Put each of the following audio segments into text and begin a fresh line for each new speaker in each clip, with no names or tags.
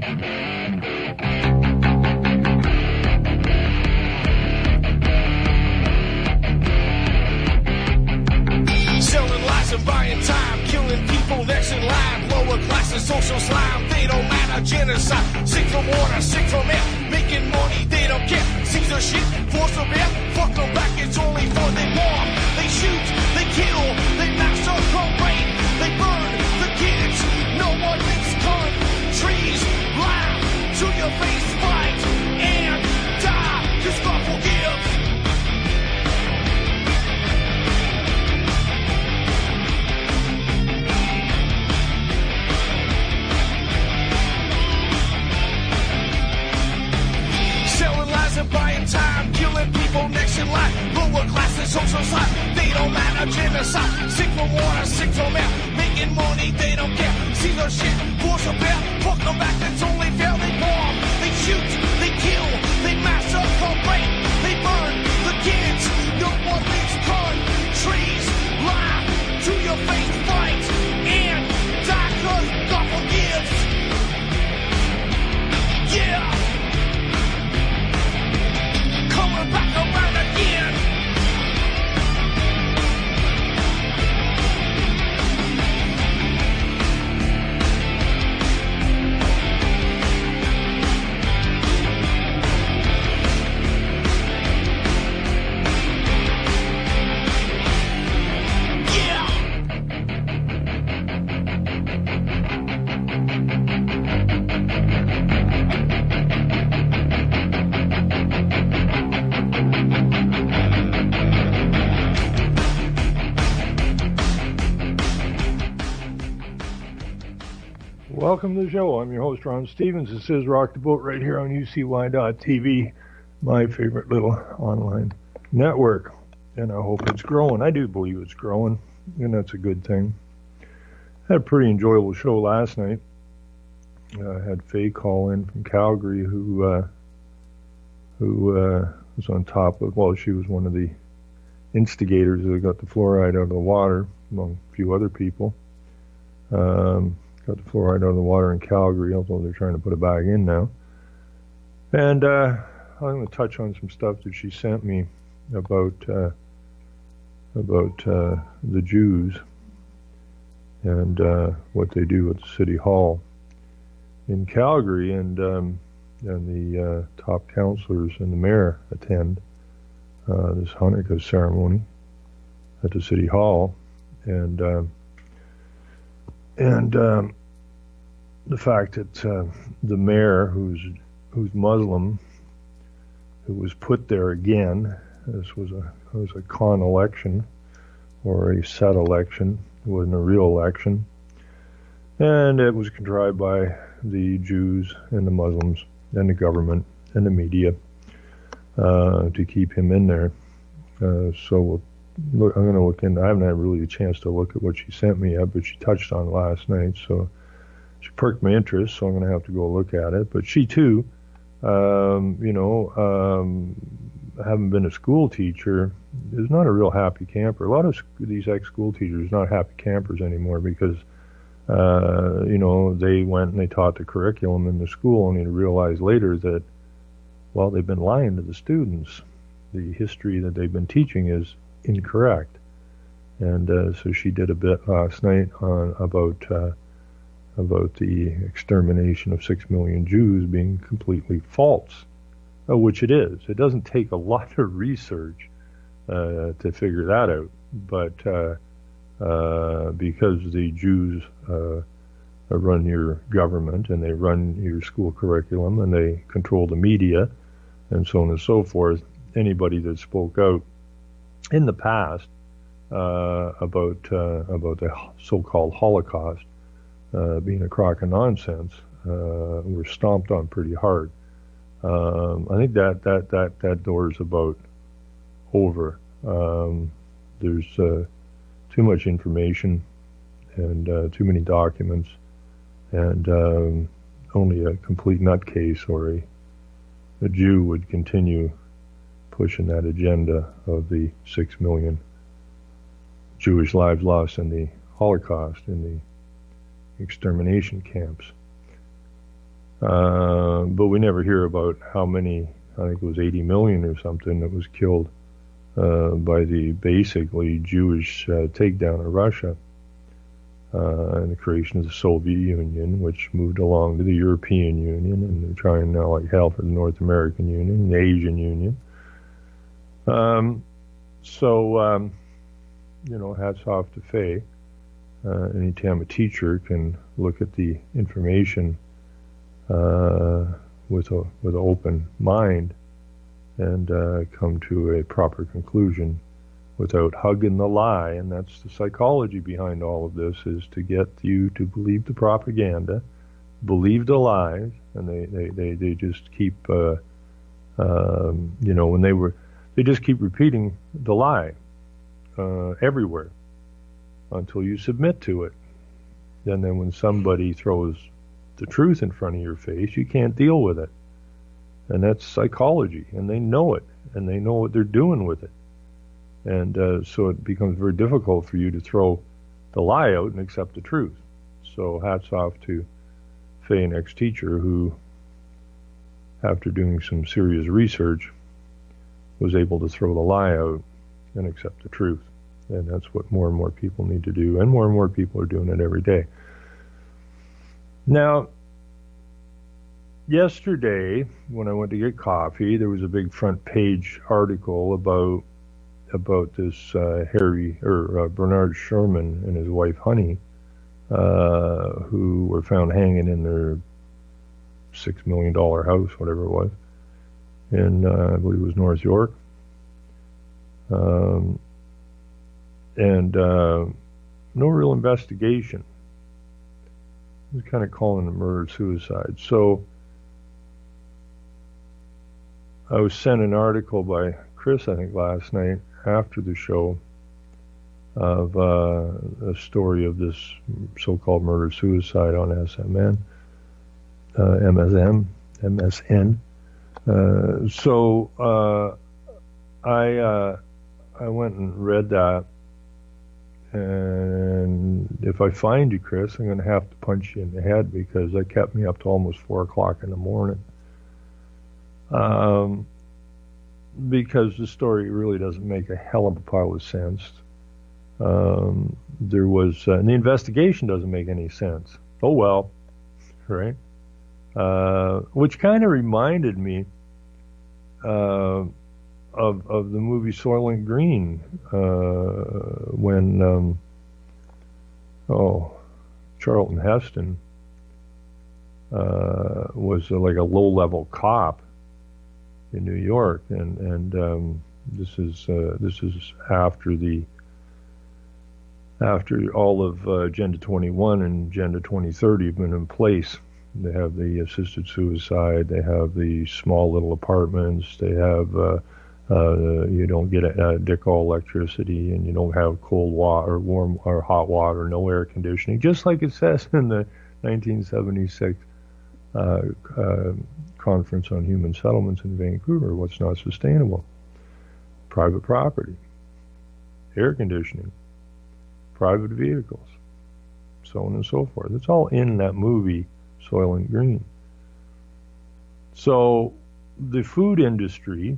Selling lies and buying time, killing people next in line. Lower classes, social slime, they don't matter. Genocide, sick from water, sick from air. Making money, they don't care. Caesar shit, force of air. Fuck them back, it's only for they war. They shoot, they kill, they massacre, rape. They burn the kids, no one makes countries. Laugh to your face, fight and die. Cause God forgives. Selling lies and buying time, killing people next in line. Lower classes, social slime, they don't matter. Genocide, sick from water, sick from air. Making money, they don't care. Caesar shit, force of air. Fuck them back, that's only fair. They bomb, they shoot, they kill, they massacre, rape. They burn the kids, no one leaves countries. Lie to your face, fight and die, cause God forgives. Yeah. Coming back around again.
Welcome to the show. I'm your host, Ron Stevens. This is Rock the Boat right here on UCY.TV, my favorite little online network. And I hope it's growing. I do believe it's growing, and that's a good thing. Had a pretty enjoyable show last night. I had Faye call in from Calgary, who was on top of, well, she was one of the instigators that got the fluoride out of the water, among a few other people. Got the fluoride out of the water in Calgary, although they're trying to put it back in now. And I'm going to touch on some stuff that she sent me about the Jews and what they do at the City Hall in Calgary, and the top councillors and the mayor attend this Hanukkah ceremony at the City Hall, and the fact that the mayor, who's Muslim, who was put there again, this was a con election or a set election. It wasn't a real election, and it was contrived by the Jews and the Muslims and the government and the media to keep him in there. So I'm going to look in. I haven't had really a chance to look at what she sent me yet, but she touched on it last night, so she perked my interest, so I'm going to have to go look at it. But she too, having been a school teacher, is not a real happy camper. A lot of these ex-school teachers are not happy campers anymore because, they went and they taught the curriculum in the school only to realize later that, well, they've been lying to the students. The history that they've been teaching is incorrect. And so she did a bit last night on about the extermination of 6 million Jews being completely false, which it is. It doesn't take a lot of research to figure that out, but because the Jews run your government and they run your school curriculum and they control the media and so on and so forth, anybody that spoke out in the past about the so-called Holocaust being a crock of nonsense were stomped on pretty hard. I think that door is about over. There's too much information and too many documents, and only a complete nutcase or a Jew would continue pushing that agenda of the 6 million Jewish lives lost in the Holocaust, in the extermination camps. But we never hear about how many. I think it was 80 million or something that was killed by the basically Jewish takedown of Russia and the creation of the Soviet Union, which moved along to the European Union, and they're trying now like hell for the North American Union and the Asian Union. Hats off to Faye. Anytime a teacher can look at the information with an open mind and come to a proper conclusion without hugging the lie, and that's the psychology behind all of this, is to get you to believe the propaganda, believe the lies, and they just keep they just keep repeating the lie everywhere until you submit to it. And then when somebody throws the truth in front of your face, you can't deal with it. And that's psychology, and they know it, and they know what they're doing with it. And so it becomes very difficult for you to throw the lie out and accept the truth. So hats off to Faye, an ex-teacher, who, after doing some serious research, was able to throw the lie out and accept the truth. And that's what more and more people need to do, and more people are doing it every day. Now, yesterday, when I went to get coffee, there was a big front page article about this Bernard Sherman and his wife Honey, who were found hanging in their $6 million house, whatever it was, in I believe it was North York, and no real investigation. It was kind of calling it murder-suicide. So I was sent an article by Chris, I think, last night after the show of a story of this so-called murder-suicide on MSN. So I went and read that, and if I find you, Chris, I'm going to have to punch you in the head, because that kept me up to almost 4 o'clock in the morning. Because the story really doesn't make a hell of a pile of sense. And the investigation doesn't make any sense. Oh well, right? Which kind of reminded me of the movie Soylent Green, when Charlton Heston was like a low-level cop in New York, and this is after all of Agenda 21 and Agenda 2030 have been in place. They have the assisted suicide, they have the small little apartments, they have you don't get Dicko electricity, and you don't have cold water, warm or hot water, no air conditioning, just like it says in the 1976 Conference on Human Settlements in Vancouver. What's not sustainable? Private property, air conditioning, private vehicles, so on and so forth. It's all in that movie, Soylent Green. So the food industry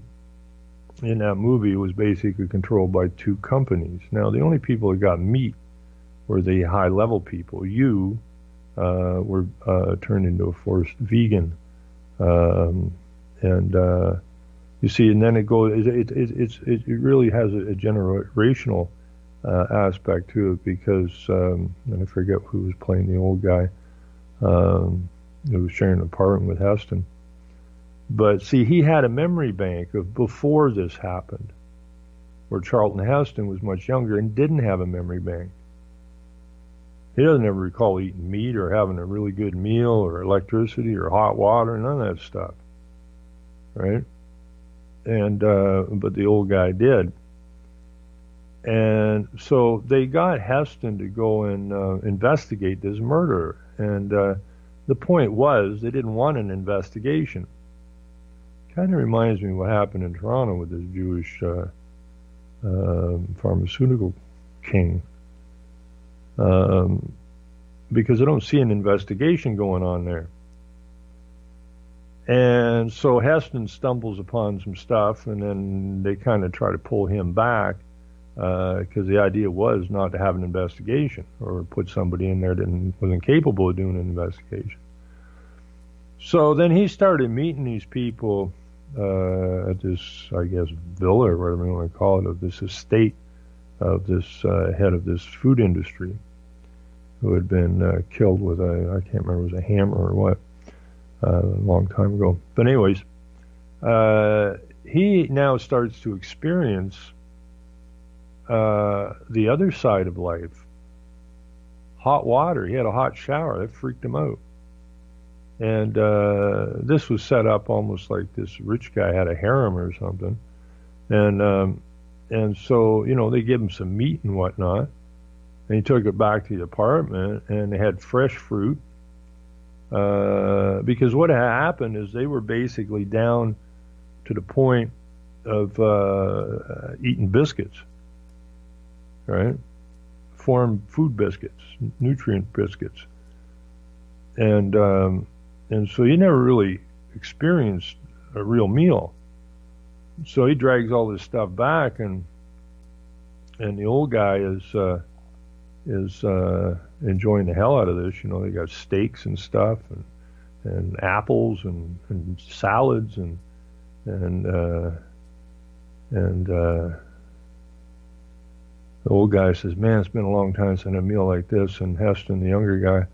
in that movie was basically controlled by 2 companies. Now, the only people that got meat were the high-level people. You were turned into a forced vegan. You see, and then it goes. It really has a generational aspect to it, because and I forget who was playing the old guy who was sharing an apartment with Heston. But see, he had a memory bank of before this happened, where Charlton Heston was much younger and didn't have a memory bank. He doesn't ever recall eating meat or having a really good meal or electricity or hot water, none of that stuff, right? And but the old guy did. And so they got Heston to go and investigate this murder. And the point was, they didn't want an investigation. Kind of reminds me of what happened in Toronto with this Jewish pharmaceutical king. Because I don't see an investigation going on there. And so Heston stumbles upon some stuff, and then they kind of try to pull him back because the idea was not to have an investigation or put somebody in there that wasn't capable of doing an investigation. So then he started meeting these people at this, I guess, villa or whatever you want to call it, of this estate of this head of this food industry who had been killed with I can't remember if it was a hammer or what, a long time ago. But anyways, he now starts to experience the other side of life. Hot water. He had a hot shower. That freaked him out. And this was set up almost like this rich guy had a harem or something. And so, you know, they give him some meat and whatnot. And he took it back to the apartment, and they had fresh fruit. Because what had happened is they were basically down to the point of eating biscuits, right? Form food biscuits, nutrient biscuits. And so he never really experienced a real meal. So he drags all this stuff back, and the old guy is enjoying the hell out of this. You know, they got steaks and stuff, and apples and salads and the old guy says, "Man, it's been a long time since I had a meal like this." And Heston, the younger guy,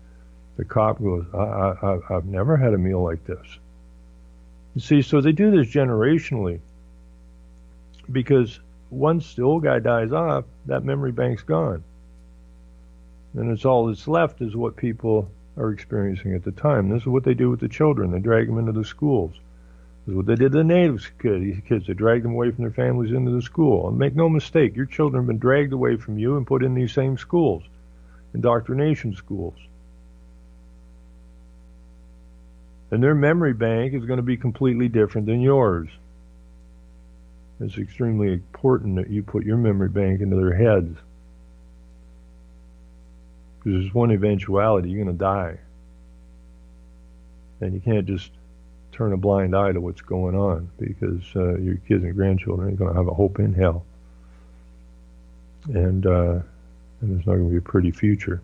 the cop, goes, I've never had a meal like this. You see, so they do this generationally, because once the old guy dies off, that memory bank's gone. And it's all that's left is what people are experiencing at the time. This is what they do with the children. They drag them into the schools. This is what they did to the native kids. They dragged them away from their families into the school. And make no mistake, your children have been dragged away from you and put in these same schools, indoctrination schools. And their memory bank is going to be completely different than yours. It's extremely important that you put your memory bank into their heads. Because there's one eventuality, you're going to die. And you can't just turn a blind eye to what's going on, because your kids and grandchildren are going to have a hope in hell. And there's not going to be a pretty future.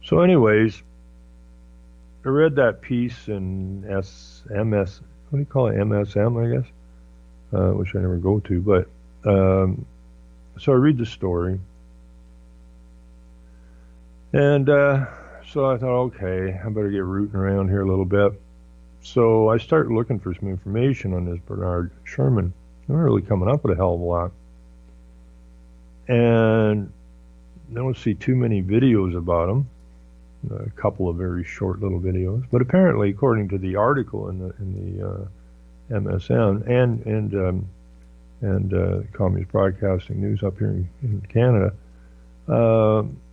So anyways, I read that piece in MS, what do you call it, MSM, I guess, which I never go to, but so I read the story, and so I thought, okay, I better get rooting around here a little bit. So I started looking for some information on this Bernard Sherman. I'm not really coming up with a hell of a lot, and I don't see too many videos about him. A couple of very short little videos, but apparently, according to the article in the MSN and Communist Broadcasting News up here in Canada,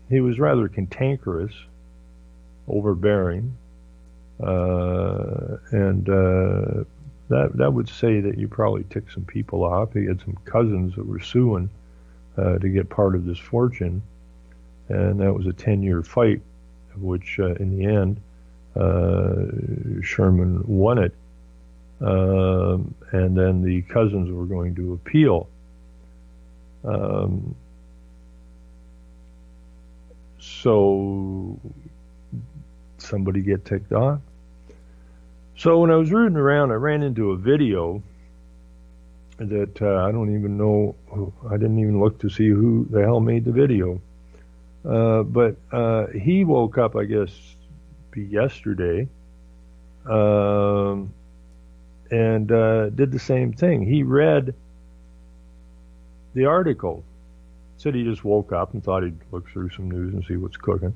he was rather cantankerous, overbearing, and that would say that you probably ticked some people off. He had some cousins that were suing to get part of this fortune, and that was a 10-year fight, which in the end Sherman won it, and then the cousins were going to appeal. So somebody get ticked off. So when I was rooting around, I ran into a video that I don't even know, I didn't even look to see who the hell made the video. But he woke up, I guess, yesterday, and did the same thing. He read the article. Said he just woke up and thought he'd look through some news and see what's cooking.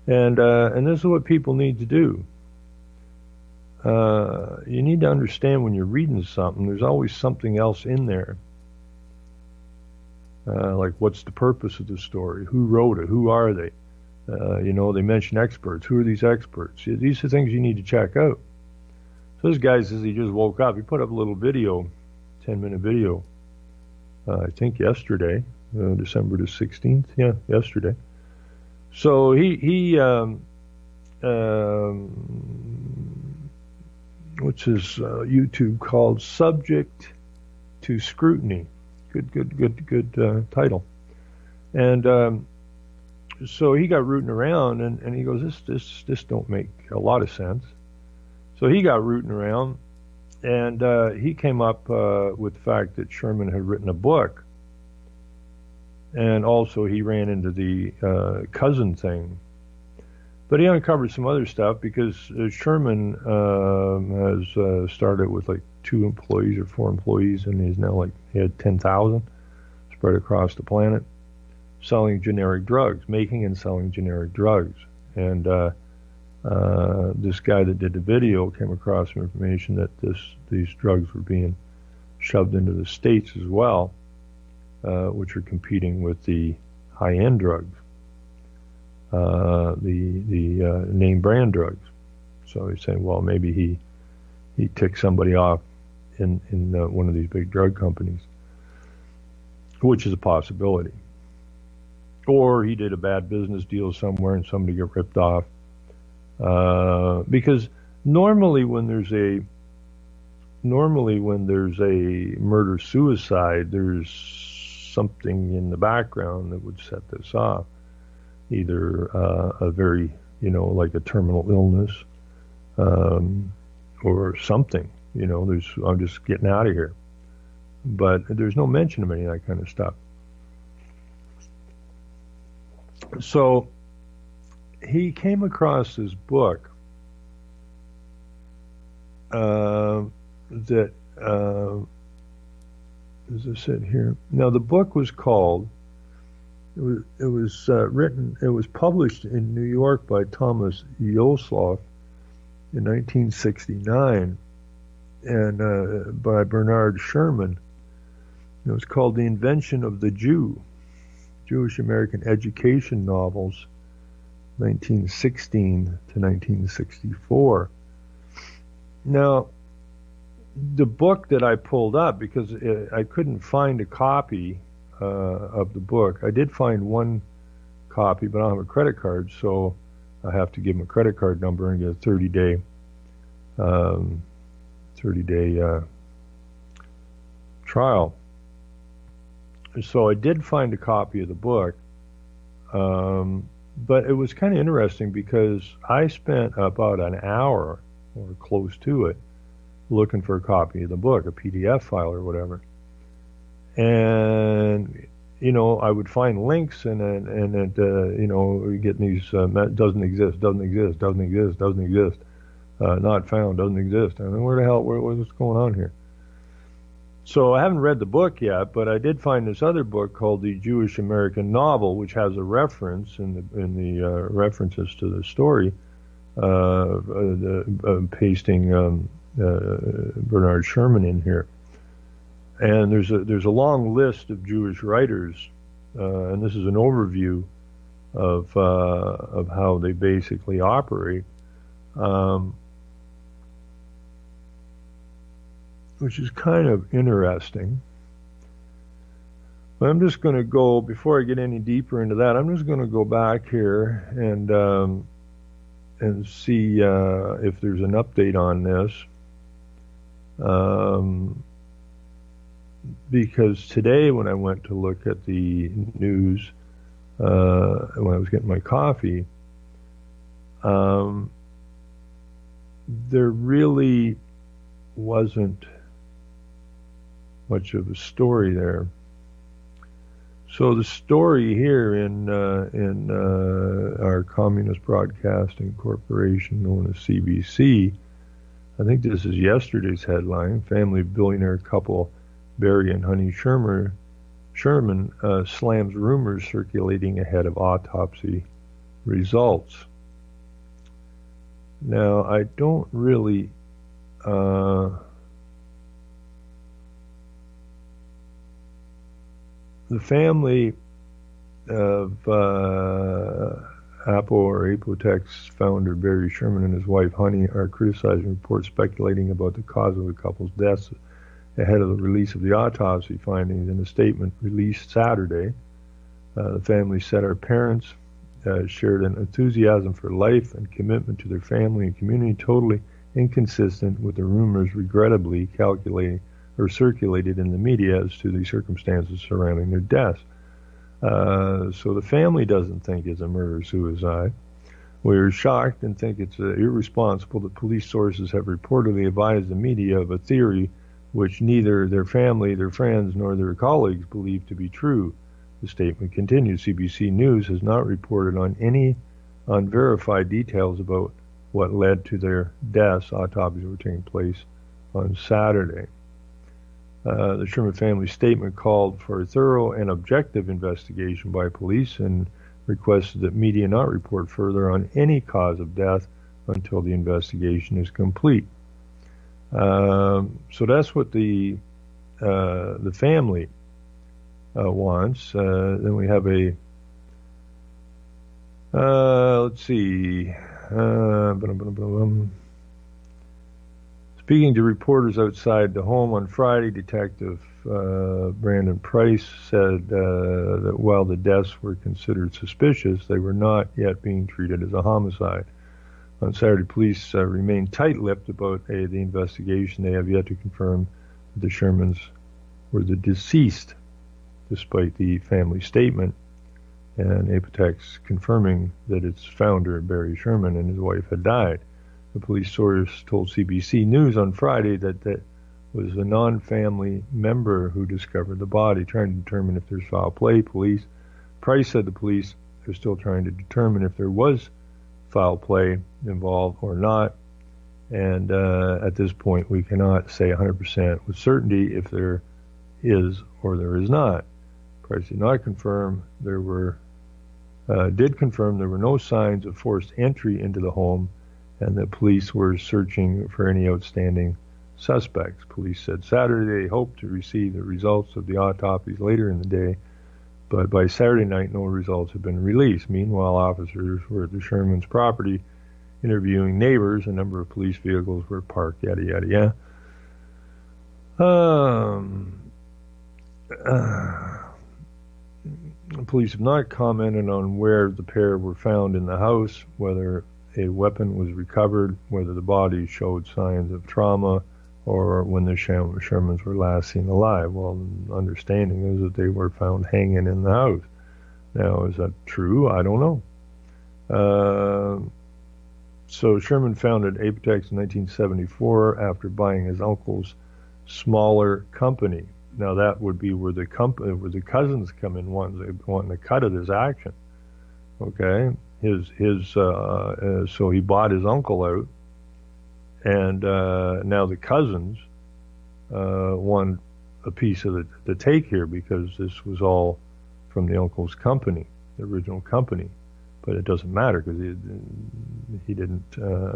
And this is what people need to do. You need to understand when you're reading something, there's always something else in there. Like, what's the purpose of the story? Who wrote it? Who are they? You know, they mention experts. Who are these experts? These are things you need to check out. So this guy says he just woke up. He put up a little video, 10-minute video, I think yesterday, December the 16th. Yeah, yesterday. So he what's his YouTube called? Subject to Scrutiny. Good title. And so he got rooting around, and he goes, this don't make a lot of sense. So he got rooting around, and he came up with the fact that Sherman had written a book. And also he ran into the cousin thing. But he uncovered some other stuff because Sherman has started with like 2 employees or 4 employees, and he's now he had 10,000 spread across the planet, selling generic drugs, making and selling generic drugs. And this guy that did the video came across some information that these drugs were being shoved into the States as well, which are competing with the high-end drugs, the name brand drugs. So he's saying, well, maybe he ticked somebody off in one of these big drug companies, which is a possibility. Or he did a bad business deal somewhere and somebody got ripped off. Because normally when there's a murder-suicide, there's something in the background that would set this off. Either a very, like a terminal illness, or something. I'm just getting out of here. But there's no mention of any of that kind of stuff. So he came across this book that, as I said here, now the book was called, it was published in New York by Thomas Yosloff in 1969 and by Bernard Sherman. It was called The Invention of the Jew, Jewish American Education Novels, 1916 to 1964. Now, the book that I pulled up, because I couldn't find a copy of the book. I did find one copy, but I don't have a credit card, so I have to give him a credit card number and get a 30-day trial. So I did find a copy of the book, but it was kind of interesting because I spent about an hour or close to it looking for a copy of the book, a PDF file or whatever. And, I would find links and get these, doesn't exist, not found, doesn't exist. I mean, where the hell, what's going on here? So I haven't read the book yet, but I did find this other book called The Jewish American Novel, which has a reference in the references to the story, pasting Bernard Sherman in here. And there's a long list of Jewish writers, and this is an overview of how they basically operate, which is kind of interesting. But I'm just going to go, before I get any deeper into that, I'm just going to go back here and see if there's an update on this. Because today when I went to look at the news, when I was getting my coffee, there really wasn't much of a story there. So the story here in our Communist Broadcasting Corporation, known as CBC, I think this is yesterday's headline: family of billionaire couple Barry and Honey Sherman slams rumors circulating ahead of autopsy results. Now, I don't really the family of Apple or Apotex founder Barry Sherman and his wife Honey are criticizing reports speculating about the cause of the couple's deaths ahead of the release of the autopsy findings. In a statement released Saturday, the family said, "Our parents shared an enthusiasm for life and commitment to their family and community, totally inconsistent with the rumors regrettably circulated in the media as to the circumstances surrounding their deaths. So the family doesn't think it's a murder-suicide. We're shocked and think it's irresponsible that police sources have reportedly advised the media of a theory which neither their family, their friends, nor their colleagues believe to be true. The statement continues, CBC News has not reported on any unverified details about what led to their deaths. Autopsies were taking place on Saturday. The Sherman family statement called for a thorough and objective investigation by police and requested that media not report further on any cause of death until the investigation is complete. So that's what the family wants. Then we have let's see. Speaking to reporters outside the home on Friday, Detective Brandon Price said that while the deaths were considered suspicious, they were not yet being treated as a homicide. On Saturday, police remained tight-lipped about the investigation. They have yet to confirm that the Shermans were the deceased, despite the family statement, and Apotex confirming that its founder, Barry Sherman, and his wife had died. The police source told CBC News on Friday that that was a non-family member who discovered the body, trying to determine if there's foul play. Price said the police are still trying to determine if there was foul play involved or not, and at this point we cannot say 100% with certainty if there is or there is not. Price did not confirm there were no signs of forced entry into the home, and that police were searching for any outstanding suspects. Police said Saturday they hoped to receive the results of the autopsies later in the day, but by Saturday night no results had been released. Meanwhile, officers were at the Sherman's property interviewing neighbors. A number of police vehicles were parked, yada, yada, yada. Police have not commented on where the pair were found in the house, whether a weapon was recovered, whether the body showed signs of trauma, or when the Shermans were last seen alive. Well, the understanding is that they were found hanging in the house. Now, is that true? I don't know. So Sherman founded Apotex in 1974 after buying his uncle's smaller company. Now that would be where the cousins come in wanting a cut of this action. Okay, so he bought his uncle out, and now the cousins want a piece of the take here because this was all from the uncle's company, the original company. But it doesn't matter because he didn't.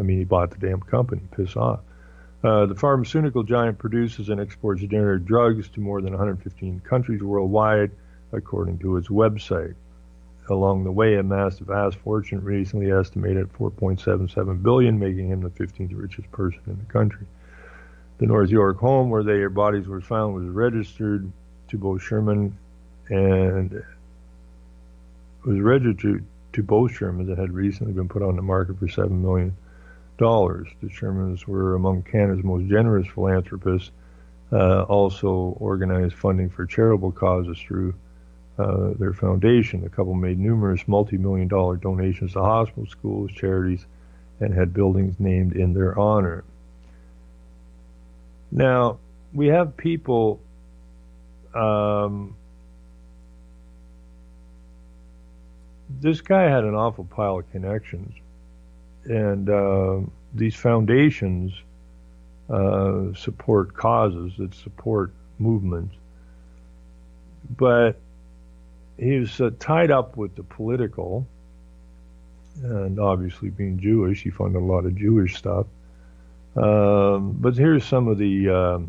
He bought the damn company. Piss off. The pharmaceutical giant produces and exports generic drugs to more than 115 countries worldwide, according to its website. Along the way, amassed a vast fortune, recently estimated at $4.77 billion, making him the 15th richest person in the country. The North York home where their bodies were found was registered to both Sherman and that had recently been put on the market for $7 million. The Shermans were among Canada's most generous philanthropists, also organized funding for charitable causes through their foundation. The couple made numerous multi-million-dollar donations to hospitals, schools, charities, and had buildings named in their honor. Now, we have people this guy had an awful pile of connections. And these foundations support causes that support movements. But he was tied up with the political, and obviously being Jewish, he funded a lot of Jewish stuff. But here's some of the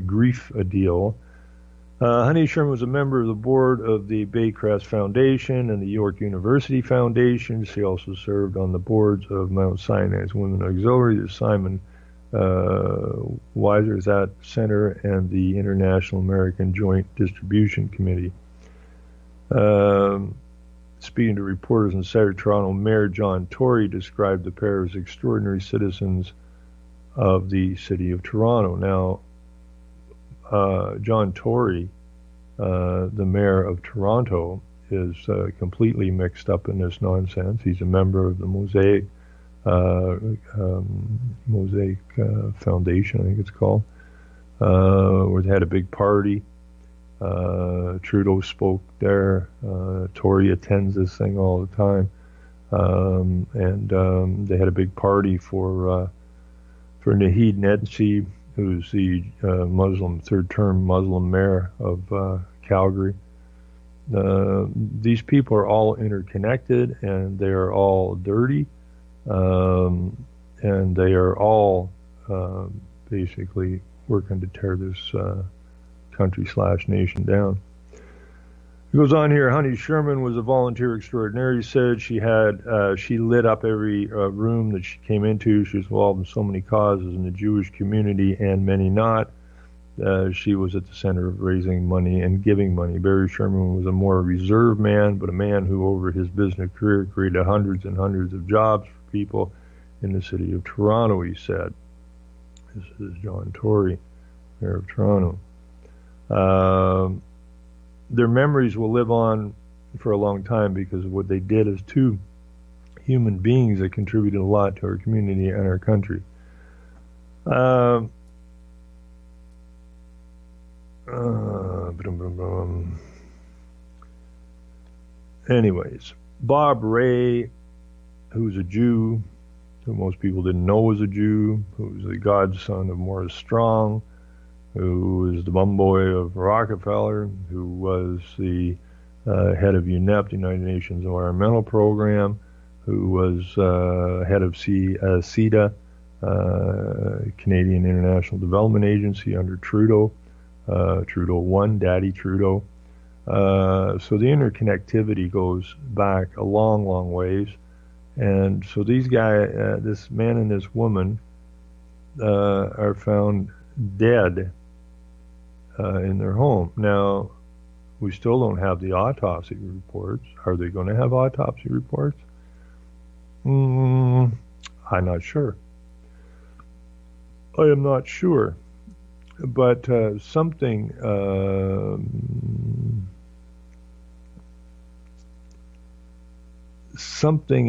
grief deal. Honey Sherman was a member of the board of the Baycrest Foundation and the York University Foundation. She also served on the boards of Mount Sinai's Women Auxiliary, the Simon Wieser Center, and the International American Joint Distribution Committee. Speaking to reporters in Saturday, Toronto Mayor John Tory described the pair as extraordinary citizens of the city of Toronto. Now, John Tory, the mayor of Toronto, is completely mixed up in this nonsense. He's a member of the Mosaic Foundation, I think it's called, where they had a big party. Trudeau spoke there. Tory attends this thing all the time. And they had a big party for Naheed Nensi, who's the third-term Muslim mayor of Calgary. These people are all interconnected, and they are all dirty, and they are all basically working to tear this country/nation down. It goes on here. Honey Sherman was a volunteer extraordinaire. He said she lit up every room that she came into. She was involved in so many causes in the Jewish community and many not. She was at the center of raising money and giving money. Barry Sherman was a more reserved man, but a man who over his business career created hundreds and hundreds of jobs for people in the city of Toronto, he said. This is John Tory, mayor of Toronto. Their memories will live on for a long time because of what they did as two human beings that contributed a lot to our community and our country. Anyways, Bob Ray, who's a Jew, who most people didn't know was a Jew, who's the godson of Morris Strong, who is the bumboy of Rockefeller, who was the head of UNEP, the United Nations Environmental Program, who was head of CEDA, Canadian International Development Agency under Trudeau, Trudeau 1, Daddy Trudeau. So the interconnectivity goes back a long, long ways. And so these guys, this man and this woman, are found dead in their home. Now, we still don't have the autopsy reports. Are they going to have autopsy reports? I'm not sure. I am not sure. But something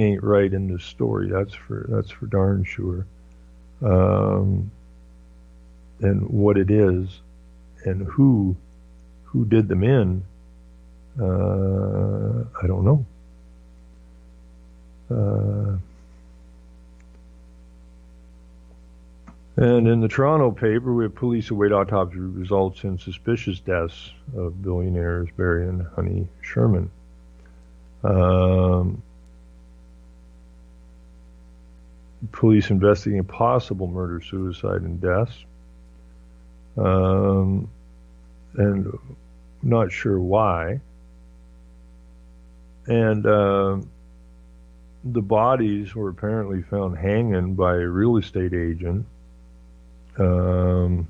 ain't right in this story. That's for darn sure. And what it is, and who did them in, I don't know. And in the Toronto paper, we have police await autopsy results in suspicious deaths of billionaires Barry and Honey Sherman. Police investigating possible murder, suicide, and deaths. And not sure why. And the bodies were apparently found hanging by a real estate agent. So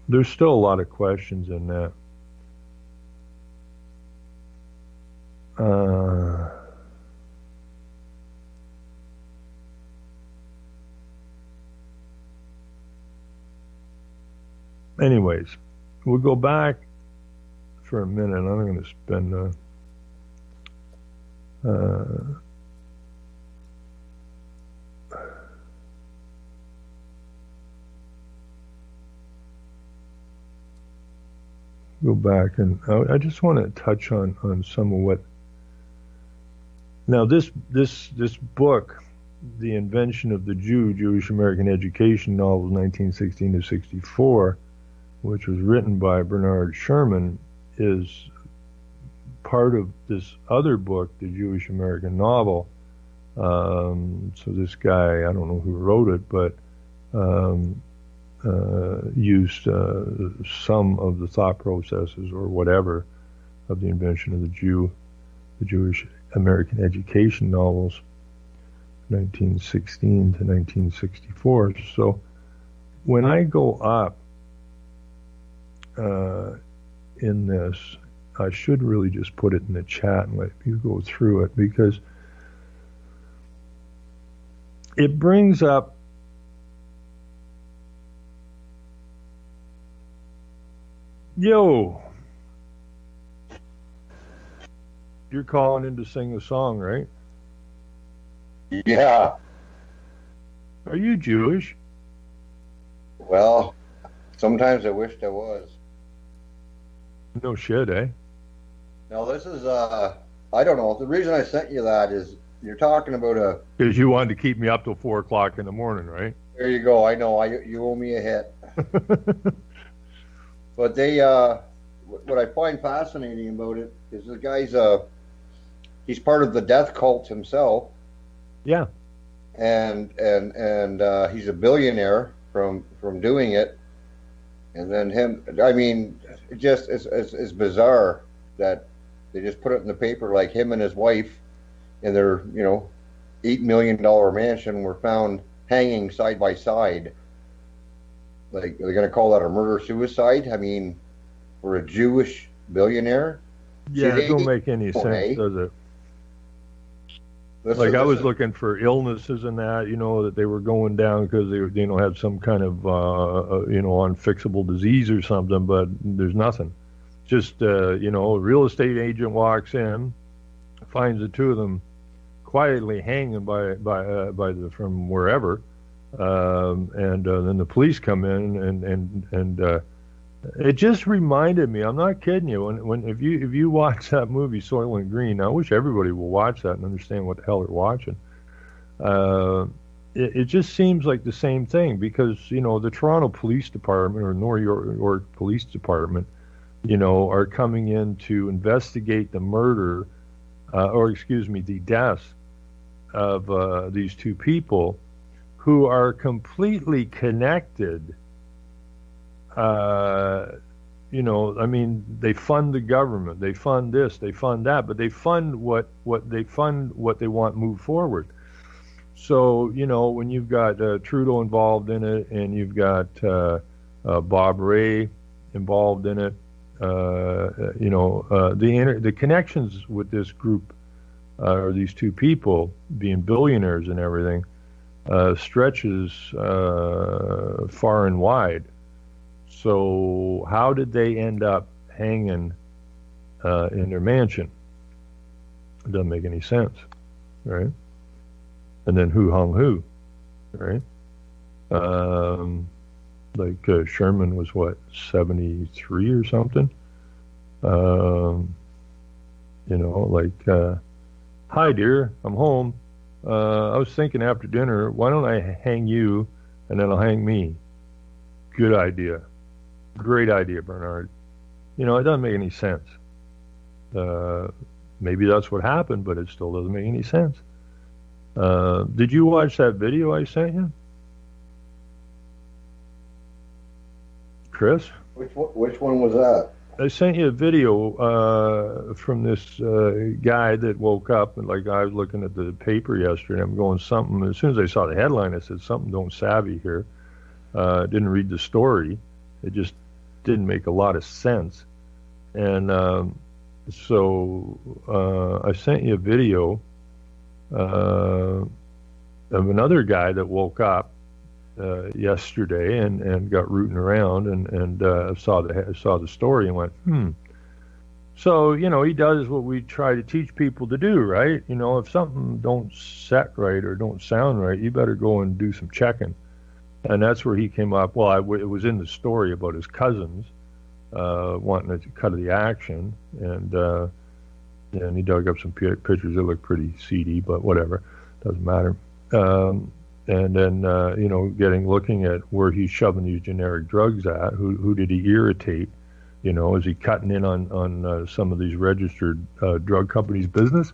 there's still a lot of questions in that. Anyways, we'll go back for a minute. I'm going to spend go back, and I just want to touch on some of what. Now, this book, The Invention of the Jew, Jewish American Education Novels, 1916 to 64, which was written by Bernard Sherman, is part of this other book, The Jewish American Novel. So this guy, I don't know who wrote it, but used some of the thought processes or whatever of the invention of the Jewish American Education Novels, 1916 to 1964. So when I go up in this, I should really just put it in the chat and let you go through it, because it brings up yo. You're calling in to sing a song, right?
Yeah.
Are you Jewish?
Well, sometimes I wished I was.
No shit, eh?
Now this is I don't know. The reason I sent you that is you're talking about
Because you wanted to keep me up till 4 o'clock in the morning, right?
there you go. I know. You owe me a hit. But they what I find fascinating about it is the guy's he's part of the death cult himself.
Yeah.
And he's a billionaire from doing it. And then him, I mean, it just it's bizarre that they just put it in the paper like him and his wife in their, $8 million mansion were found hanging side by side. Like, they're going to call that a murder-suicide? I mean, for a Jewish billionaire?
Yeah, it don't make any sense, does it? I was looking for illnesses and that, that they were going down because they, had some kind of, unfixable disease or something, but there's nothing. Just, a real estate agent walks in, finds the two of them quietly hanging from wherever, and then the police come in and it just reminded me. I'm not kidding you. If you watch that movie Soylent Green, I wish everybody will watch that and understand what the hell they're watching. It just seems like the same thing because the Toronto Police Department or New York Police Department, are coming in to investigate the murder, the deaths of these two people who are completely connected. They fund the government, they fund this, they fund that, but they fund what they want moved forward. So, when you've got Trudeau involved in it and you've got Bob Rae involved in it, the connections with this group or these two people being billionaires and everything stretches far and wide. So how did they end up hanging in their mansion? It doesn't make any sense, right? And then who hung who, right? Sherman was 73 or something? Hi dear, I'm home. I was thinking after dinner, why don't I hang you and then I'll hang me? Good idea. Great idea, Bernard. It doesn't make any sense. Maybe that's what happened, but it still doesn't make any sense. Did you watch that video I sent you? Chris?
Which one was that?
I sent you a video from this guy that woke up, and I was looking at the paper yesterday, I'm going something, as soon as I saw the headline, I said, something don't savvy here. Didn't read the story. It just didn't make a lot of sense. And so I sent you a video of another guy that woke up yesterday and got rooting around and saw the story and went, So, he does what we try to teach people to do, right? If something don't set right or don't sound right, you better go and do some checking. And that's where he came up. Well, it was in the story about his cousins wanting to cut the action, and he dug up some pictures that look pretty seedy, but whatever, doesn't matter. And then looking at where he's shoving these generic drugs at. Who did he irritate? Is he cutting in on some of these registered drug companies' business?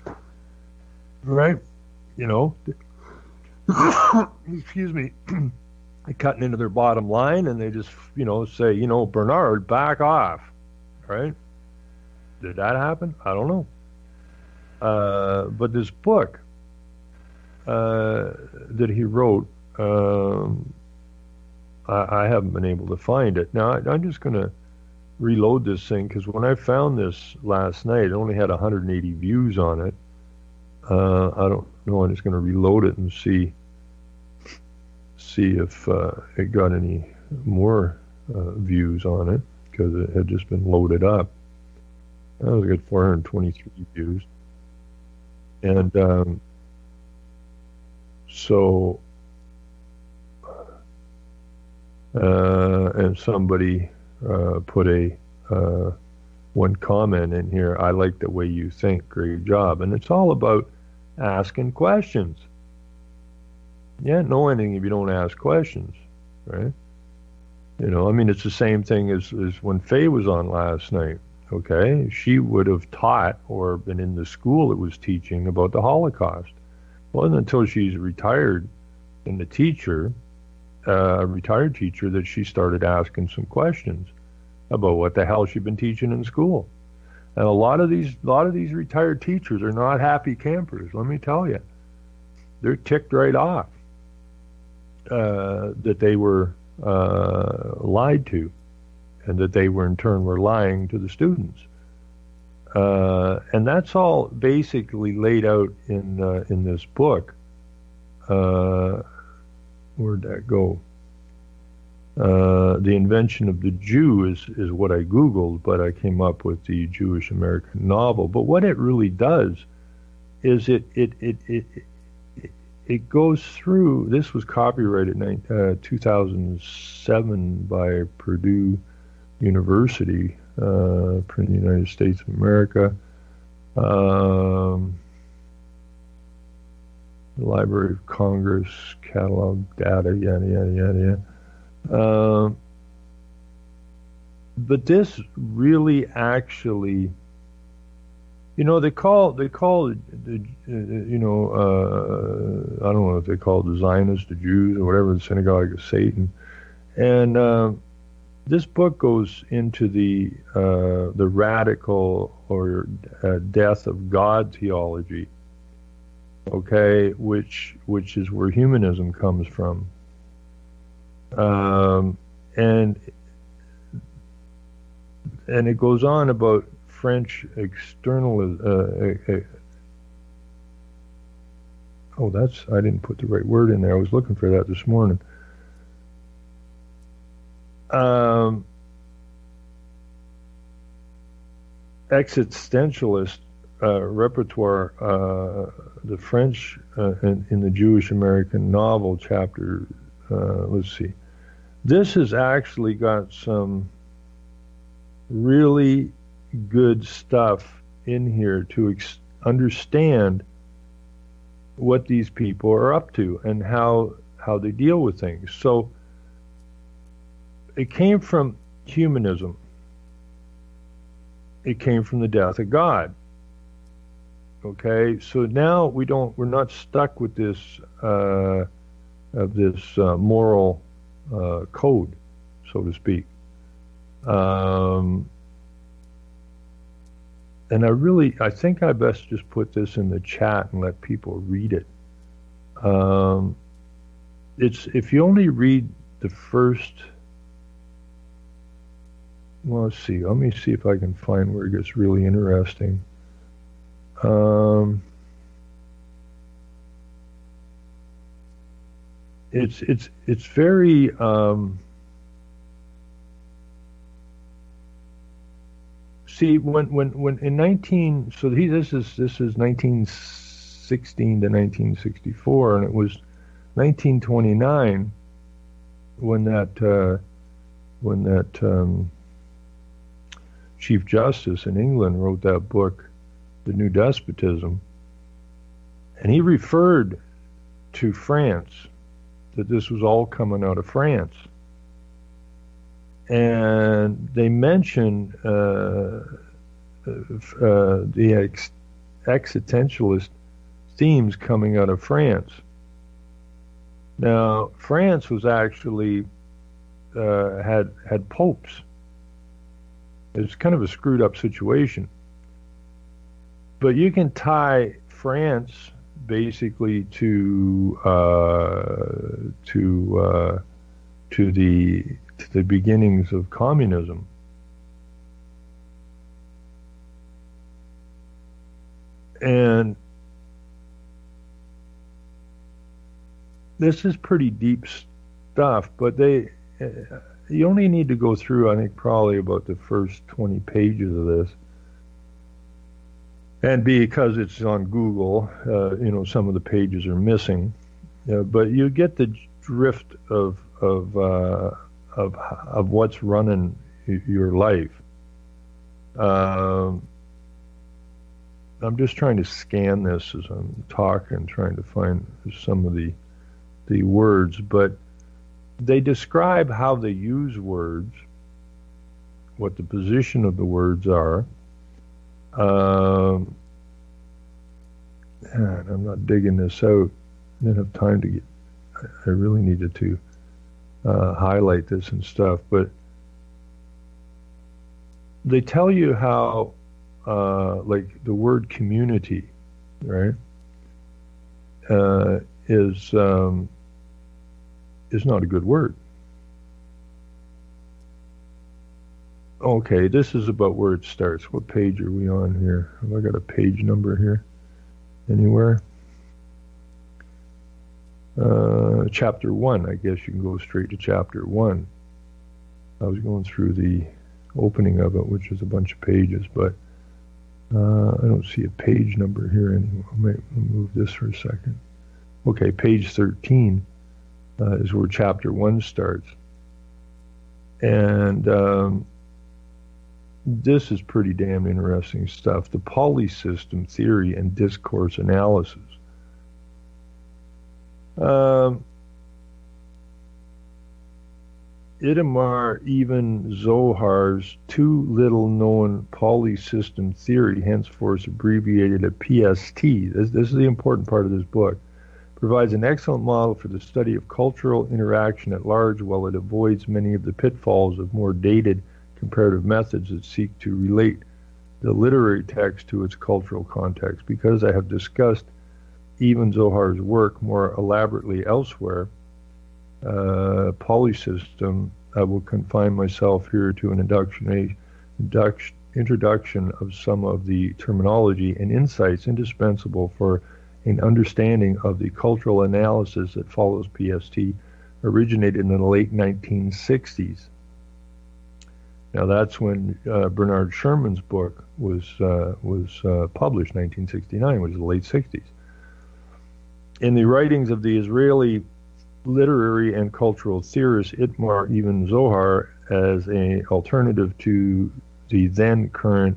Right? Excuse me. Cutting into their bottom line, and they just, say, Bernard, back off, right? Did that happen? I don't know. But this book that he wrote, I haven't been able to find it. Now, I'm just going to reload this thing, because when I found this last night, it only had 180 views on it. I don't know, I'm just going to reload it and see see if it got any more views on it, because it had just been loaded up. That was a good 423 views. And and somebody put one comment in here: "I like the way you think. Great job." And it's all about asking questions. You don't know anything if you don't ask questions, right? You know, I mean, it's the same thing as when Faye was on last night. Okay, she would have taught or been in the school that was teaching about the Holocaust. Well, and until she's retired and a teacher, a retired teacher, that she started asking some questions about what the hell she'd been teaching in school. And a lot of these retired teachers are not happy campers. Let me tell you, they're ticked right off that they were lied to, and that they were in turn were lying to the students. And that's all basically laid out in this book. Where'd that go? The Invention of the Jew is what I Googled, but I came up with the Jewish American Novel. But what it really does is it goes through. This was copyrighted in 2007 by Purdue University, for the United States of America. Library of Congress, catalog data, yada, yada, yada, yada. But this really actually, you know, they call the you know, I don't know if they call the Zionists, the Jews, or whatever, the synagogue of Satan. And this book goes into the radical or death of God theology, okay, which is where humanism comes from, and it goes on about French external. I didn't put the right word in there. I was looking for that this morning. Existentialist repertoire, the French in the Jewish American Novel chapter. Let's see. This has actually got some really good stuff in here to understand what these people are up to and how they deal with things. So it came from humanism. It came from the death of God. Okay, so now we're not stuck with this moral code, so to speak. And I think I best just put this in the chat and let people read it. It's, if you only read the first, well, let's see. Let me see if I can find where it gets really interesting. It's very see when in 19 so this is 1916 to 1964, and it was 1929 when that Chief Justice in England wrote that book, The New Despotism, and he referred to France, that this was all coming out of France. And they mention the existentialist themes coming out of France. Now, France was actually had popes. It's kind of a screwed up situation. But you can tie France basically to the beginnings of communism. And this is pretty deep stuff, but you only need to go through, I think, probably about the first 20 pages of this. And because it's on Google, some of the pages are missing, but you get the drift of what's running your life. I'm just trying to scan this as I'm talking, trying to find some of the words, but they describe how they use words, what the position of the words are. And I'm not digging this out. I didn't have time to get. I really needed to highlight this and stuff, but they tell you how, like the word community, right, is not a good word. Okay, this is about where it starts. What page are we on here? Have I got a page number here? Anywhere? Chapter 1. I guess you can go straight to chapter 1. I was going through the opening of it, which is a bunch of pages, but I don't see a page number here anymore. I might move this for a second. Okay, page 13 is where chapter 1 starts. And this is pretty damn interesting stuff. The polysystem theory and discourse analysis. Itamar Ibn Zohar's too little known polysystem theory, henceforth abbreviated as PST, this is the important part of this book, provides an excellent model for the study of cultural interaction at large, while it avoids many of the pitfalls of more dated comparative methods that seek to relate the literary text to its cultural context. Because I have discussed Ibn Zohar's work more elaborately elsewhere, polysystem, I will confine myself here to an introduction of some of the terminology and insights indispensable for an understanding of the cultural analysis that follows PST, originated in the late 1960s. Now that's when Bernard Sherman's book was published, 1969, which is the late 60s. In the writings of the Israeli literary and cultural theorist Itamar Ibn Zohar, as an alternative to the then current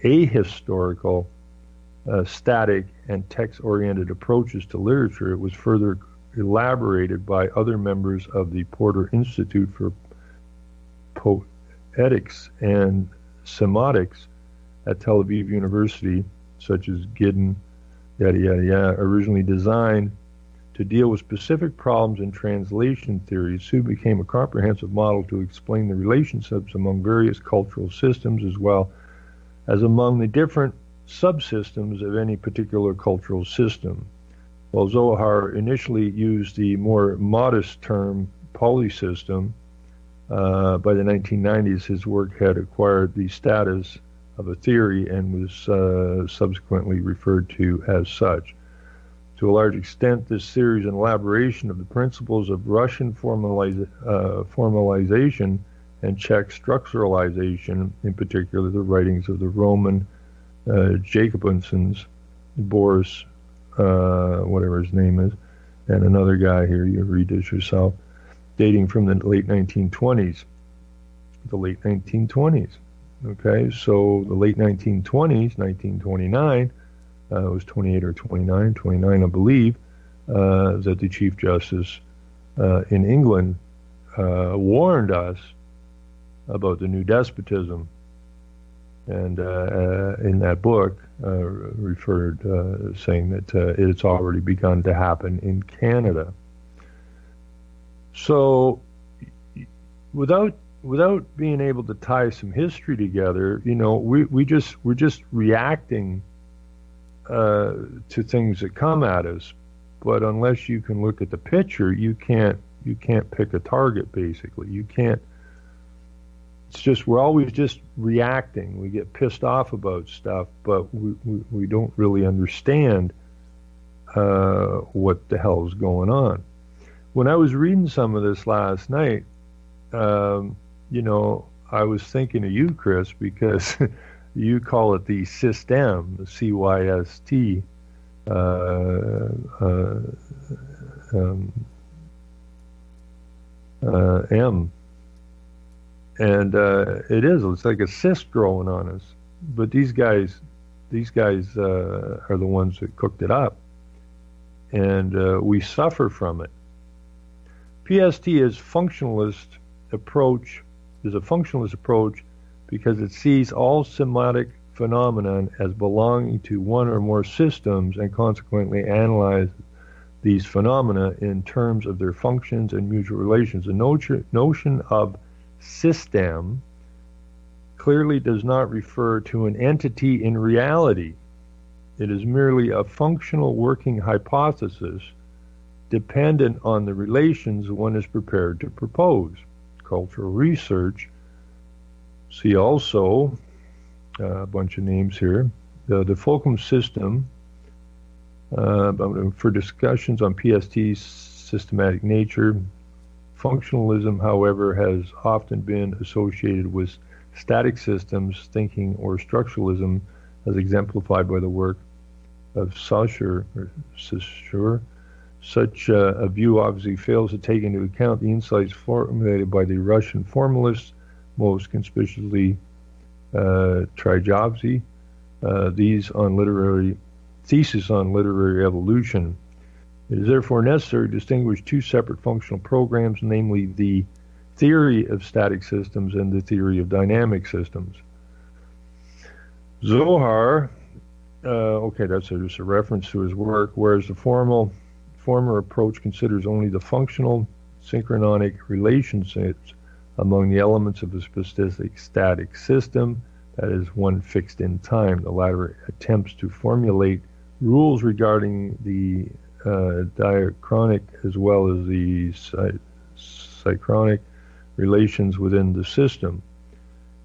ahistorical, static, and text-oriented approaches to literature, it was further elaborated by other members of the Porter Institute for Poetics and Semiotics at Tel Aviv University, such as Giddon, originally designed to deal with specific problems in translation theories. Soon became a comprehensive model to explain the relationships among various cultural systems, as well as among the different subsystems of any particular cultural system. While Zohar initially used the more modest term polysystem, by the 1990s his work had acquired the status of a theory and was subsequently referred to as such. To a large extent, this series and elaboration of the principles of Russian formalization and Czech structuralization, in particular the writings of the Roman Jacobsons, Boris, whatever his name is, and another guy here, you read this yourself, dating from the late 1920s. The late 1920s. Okay, so the late 1920s, 1929, was 28 or 29, I believe, that the Chief Justice in England warned us about the new despotism, and in that book referred, saying that it's already begun to happen in Canada. So without being able to tie some history together, we're just reacting to things that come at us, but unless you can look at the picture, you can't pick a target. Basically, you can't. It's just we're always just reacting. We get pissed off about stuff, but we don't really understand what the hell is going on. when I was reading some of this last night, you know, I was thinking of you, Chris, because you call it the system, the CYST. M. And it's like a cyst growing on us. But these guys are the ones that cooked it up. And we suffer from it. PST is a functionalist approach because it sees all somatic phenomenon as belonging to one or more systems and consequently analyzes these phenomena in terms of their functions and mutual relations. The notion of system clearly does not refer to an entity in reality. It is merely a functional working hypothesis dependent on the relations one is prepared to propose. Cultural research. See also a bunch of names here. The Fulcrum system, for discussions on PST's systematic nature. Functionalism, however, has often been associated with static systems thinking or structuralism, as exemplified by the work of Saussure. Such a view obviously fails to take into account the insights formulated by the Russian formalists, most conspicuously Tryjavsky, thesis on literary evolution. It is therefore necessary to distinguish two separate functional programs, namely the theory of static systems and the theory of dynamic systems. Zohar, that's just a reference to his work, whereas the former approach considers only the functional synchronic relationships among the elements of a specific static system, that is, one fixed in time. The latter attempts to formulate rules regarding the diachronic as well as the synchronic relations within the system.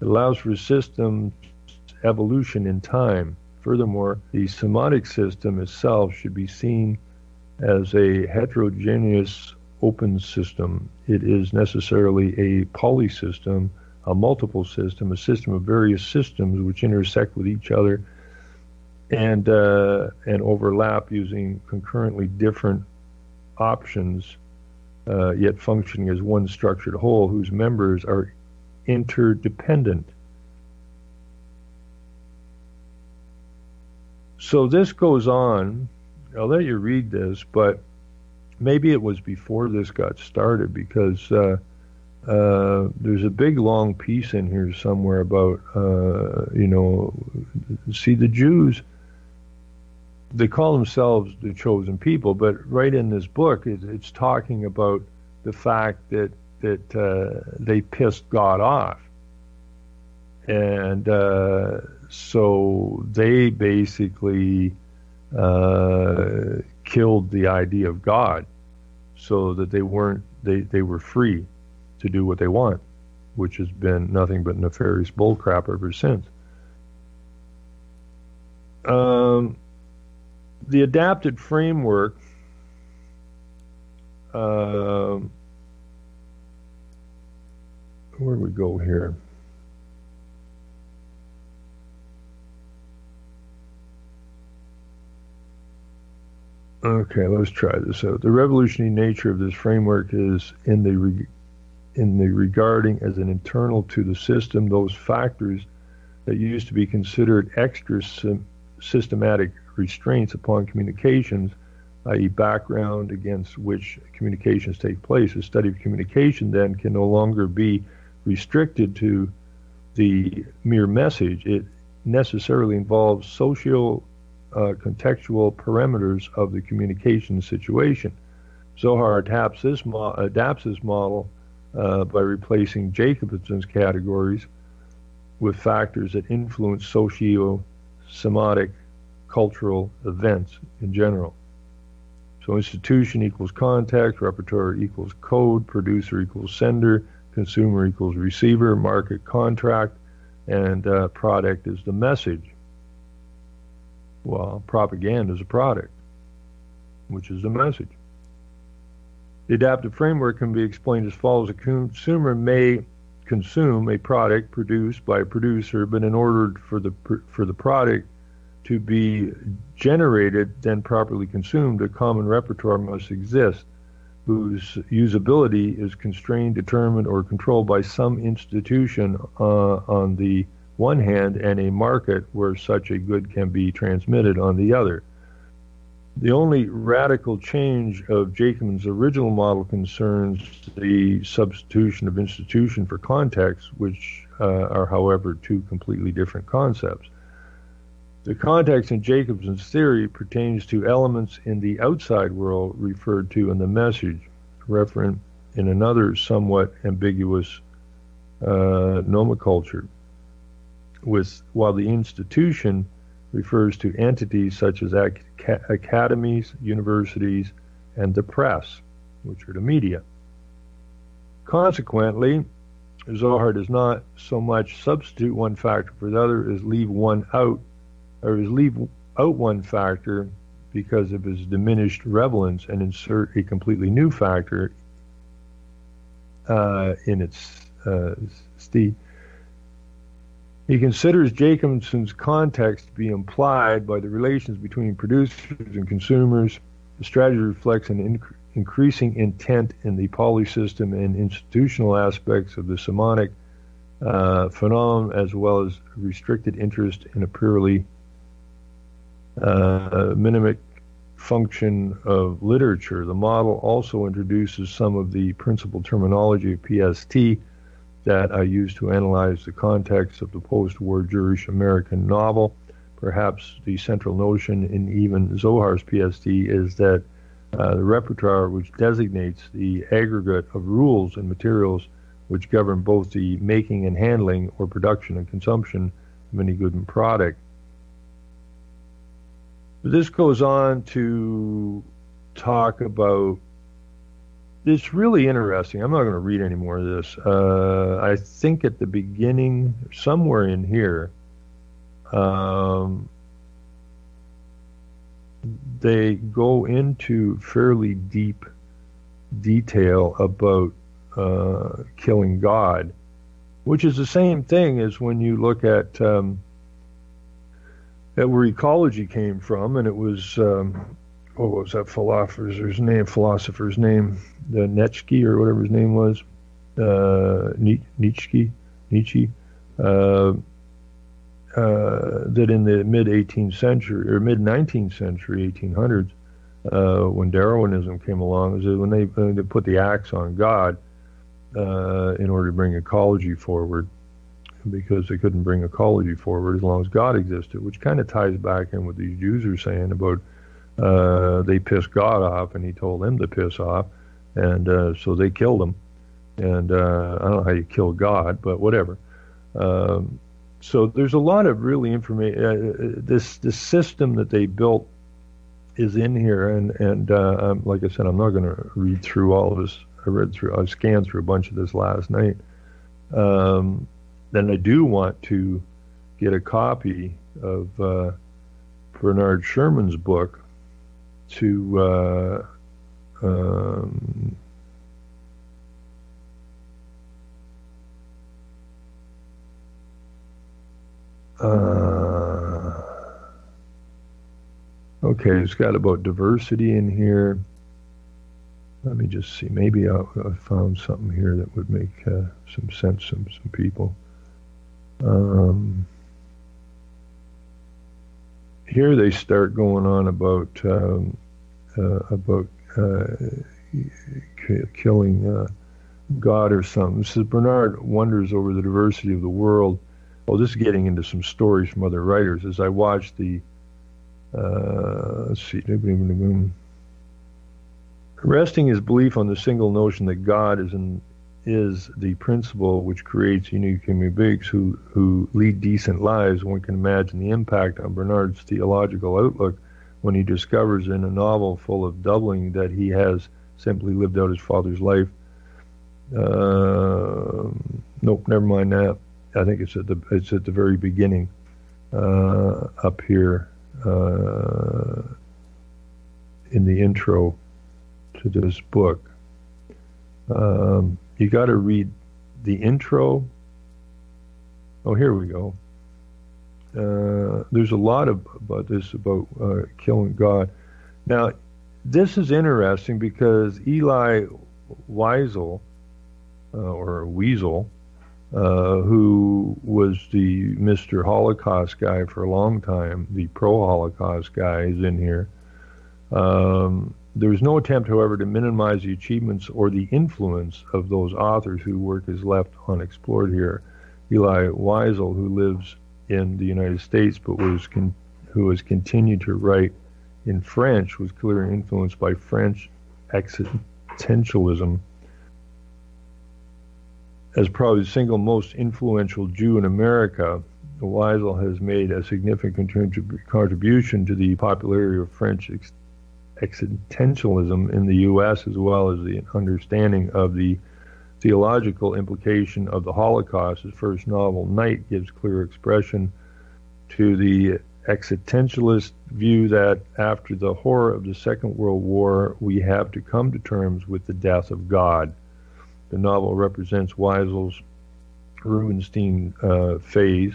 It allows for system evolution in time. Furthermore, the somatic system itself should be seen as a heterogeneous open system. It is necessarily a polysystem, a multiple system, a system of various systems which intersect with each other and overlap using concurrently different options, yet functioning as one structured whole whose members are interdependent. So this goes on. I'll let you read this, but maybe it was before this got started, because there's a big long piece in here somewhere about, see, the Jews, they call themselves the chosen people, but right in this book, it's talking about the fact that they pissed God off. And so they basically killed the idea of God, so that they were free to do what they want, which has been nothing but nefarious bullcrap ever since. The adapted framework where do we go here? Okay, let's try this out. The revolutionary nature of this framework is in the regarding as an internal to the system those factors that used to be considered extra systematic restraints upon communications, i.e. background against which communications take place. A study of communication then can no longer be restricted to the mere message. It necessarily involves social contextual parameters of the communication situation. Zohar adapts this model by replacing Jacobson's categories with factors that influence socio-somatic cultural events in general. So institution equals context, repertoire equals code, producer equals sender, consumer equals receiver, market contract, and product is the message. Well, propaganda is a product, which is the message. The adaptive framework can be explained as follows. A consumer may consume a product produced by a producer, but in order for the product to be generated, then properly consumed, a common repertoire must exist, whose usability is constrained, determined, or controlled by some institution on the one hand, and a market where such a good can be transmitted on the other. The only radical change of Jacobson's original model concerns the substitution of institution for context, which are, however, two completely different concepts. The context in Jacobson's theory pertains to elements in the outside world referred to in the message, referent in another somewhat ambiguous nomenclature, while the institution refers to entities such as academies, universities, and the press, which are the media. Consequently, Zohar does not so much substitute one factor for the other as leave out one factor because of his diminished relevance and insert a completely new factor in its stead. He considers Jacobson's context to be implied by the relations between producers and consumers. The strategy reflects an increasing intent in the polysystem and institutional aspects of the Semonic phenomenon, as well as restricted interest in a purely mnemonic function of literature. The model also introduces some of the principal terminology of PST that I use to analyze the context of the post-war Jewish American novel. Perhaps the central notion in even Zohar's PST is that the repertoire, which designates the aggregate of rules and materials which govern both the making and handling or production and consumption of any good product. This goes on to talk about, it's really interesting. I'm not going to read any more of this. I think at the beginning, somewhere in here, they go into fairly deep detail about killing God, which is the same thing as when you look at where ecology came from, and it was what was that philosopher's name? The Nietzsche or whatever his name was, Nietzsche. That in the mid 18th century or mid 19th century, 1800s, when Darwinism came along, is when they put the axe on God in order to bring ecology forward, because they couldn't bring ecology forward as long as God existed, which kind of ties back in what these Jews are saying about they pissed God off and he told them to piss off, and so they killed him. And I don't know how you kill God, but whatever. So there's a lot of really information. This system that they built is in here, and like I said, I'm not going to read through all of this. I scanned through a bunch of this last night. Then I do want to get a copy of Bernard Sherman's book to okay, it's got about diversity in here. Let me just see. Maybe I found something here that would make some sense to some people. Here they start going on about killing God or something. This is Bernard wonders over the diversity of the world. Oh, this is getting into some stories from other writers. As I watched the, let's see, resting his belief on the single notion that God is the principle which creates unique human beings who lead decent lives, one can imagine the impact on Bernard's theological outlook when he discovers in a novel full of doubling that he has simply lived out his father's life. Nope, never mind that. I think it's at the very beginning, up here in the intro to this book. You got to read the intro. Oh, here we go. There's a lot about this, about killing God. Now, this is interesting because Elie Wiesel, or Weasel, who was the Mr. Holocaust guy for a long time, the pro-Holocaust guy, is in here. There was no attempt, however, to minimize the achievements or the influence of those authors whose work is left unexplored here. Elie Wiesel, who lives in the United States but who has continued to write in French, was clearly influenced by French existentialism. As probably the single most influential Jew in America, Wiesel has made a significant contribution to the popularity of French existentialism in the U.S., as well as the understanding of the theological implication of the Holocaust. His first novel, Night, gives clear expression to the existentialist view that after the horror of the Second World War, we have to come to terms with the death of God. The novel represents Wiesel's Rubinstein phase,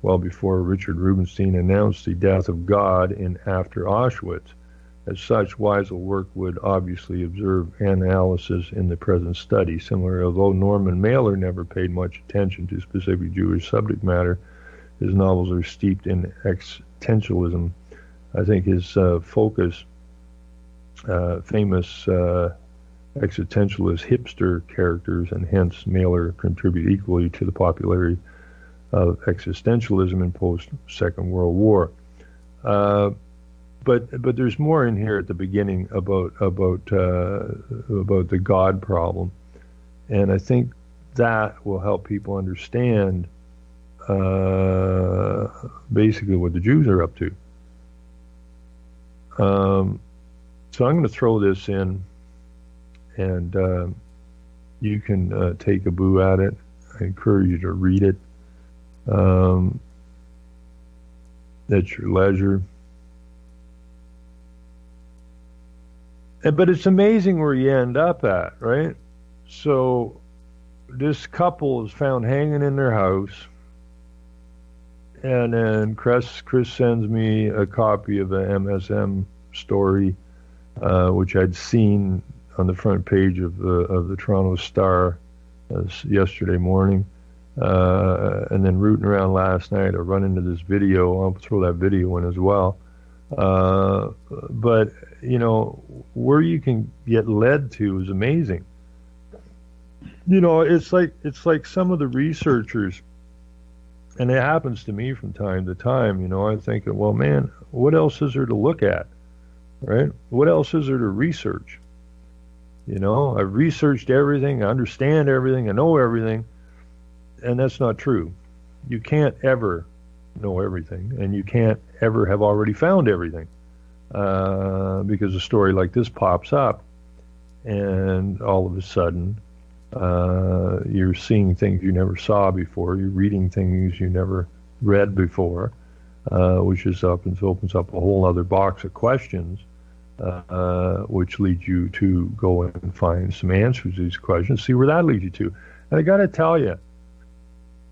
well before Richard Rubinstein announced the death of God in After Auschwitz. As such, Wiesel work would obviously observe analysis in the present study. Similarly, although Norman Mailer never paid much attention to specific Jewish subject matter, his novels are steeped in existentialism. I think his focus, famous existentialist hipster characters, and hence Mailer, contribute equally to the popularity of existentialism in post-Second World War. But there's more in here at the beginning about the God problem, and I think that will help people understand basically what the Jews are up to. So I'm going to throw this in, and you can take a boo at it. I encourage you to read it at your leisure. But it's amazing where you end up at, right? So this couple is found hanging in their house, and then Chris sends me a copy of the MSM story, which I'd seen on the front page of the Toronto Star yesterday morning, and then rooting around last night, I run into this video. I'll throw that video in as well. But you know, where you can get led to is amazing. You know, it's like some of the researchers, and it happens to me from time to time. You know, I think, well, man, what else is there to look at, right? What else is there to research? You know, I've researched everything, I understand everything, I know everything, and that's not true. You can't ever know everything, and you can't ever have already found everything, because a story like this pops up, and all of a sudden you're seeing things you never saw before, you're reading things you never read before, which opens up a whole other box of questions, which leads you to go and find some answers to these questions, see where that leads you to. And I got to tell you,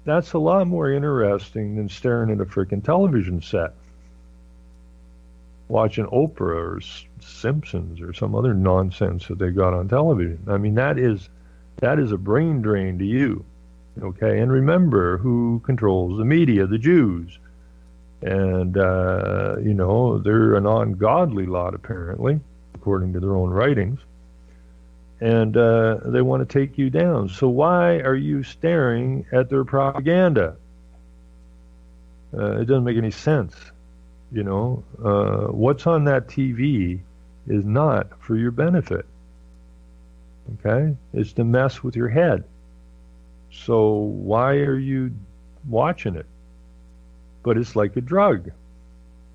that's a lot more interesting than staring at a freaking television set, watching Oprah or Simpsons or some other nonsense that they got on television. I mean, that is a brain drain to you, okay? And remember who controls the media: the Jews. And, you know, they're an ungodly lot, apparently, according to their own writings. And they want to take you down. So why are you staring at their propaganda? It doesn't make any sense. You know, what's on that TV is not for your benefit. Okay? It's to mess with your head. So why are you watching it? But it's like a drug.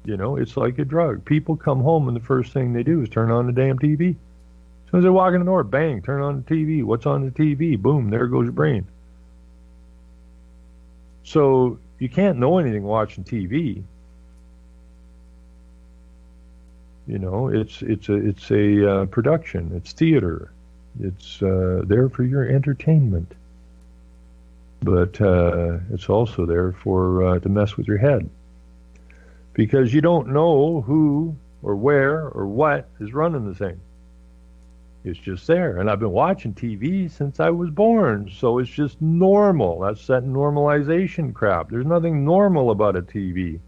You know, it's like a drug. People come home and the first thing they do is turn on the damn TV. As soon as they walk in the door, bang, turn on the TV. What's on the TV? Boom, there goes your brain. So you can't know anything watching TV. You know, it's a production. It's theater. It's there for your entertainment, but it's also there for to mess with your head, because you don't know who or where or what is running the thing. It's just there. And I've been watching TV since I was born, so it's just normal. That's that normalization crap. There's nothing normal about a TV.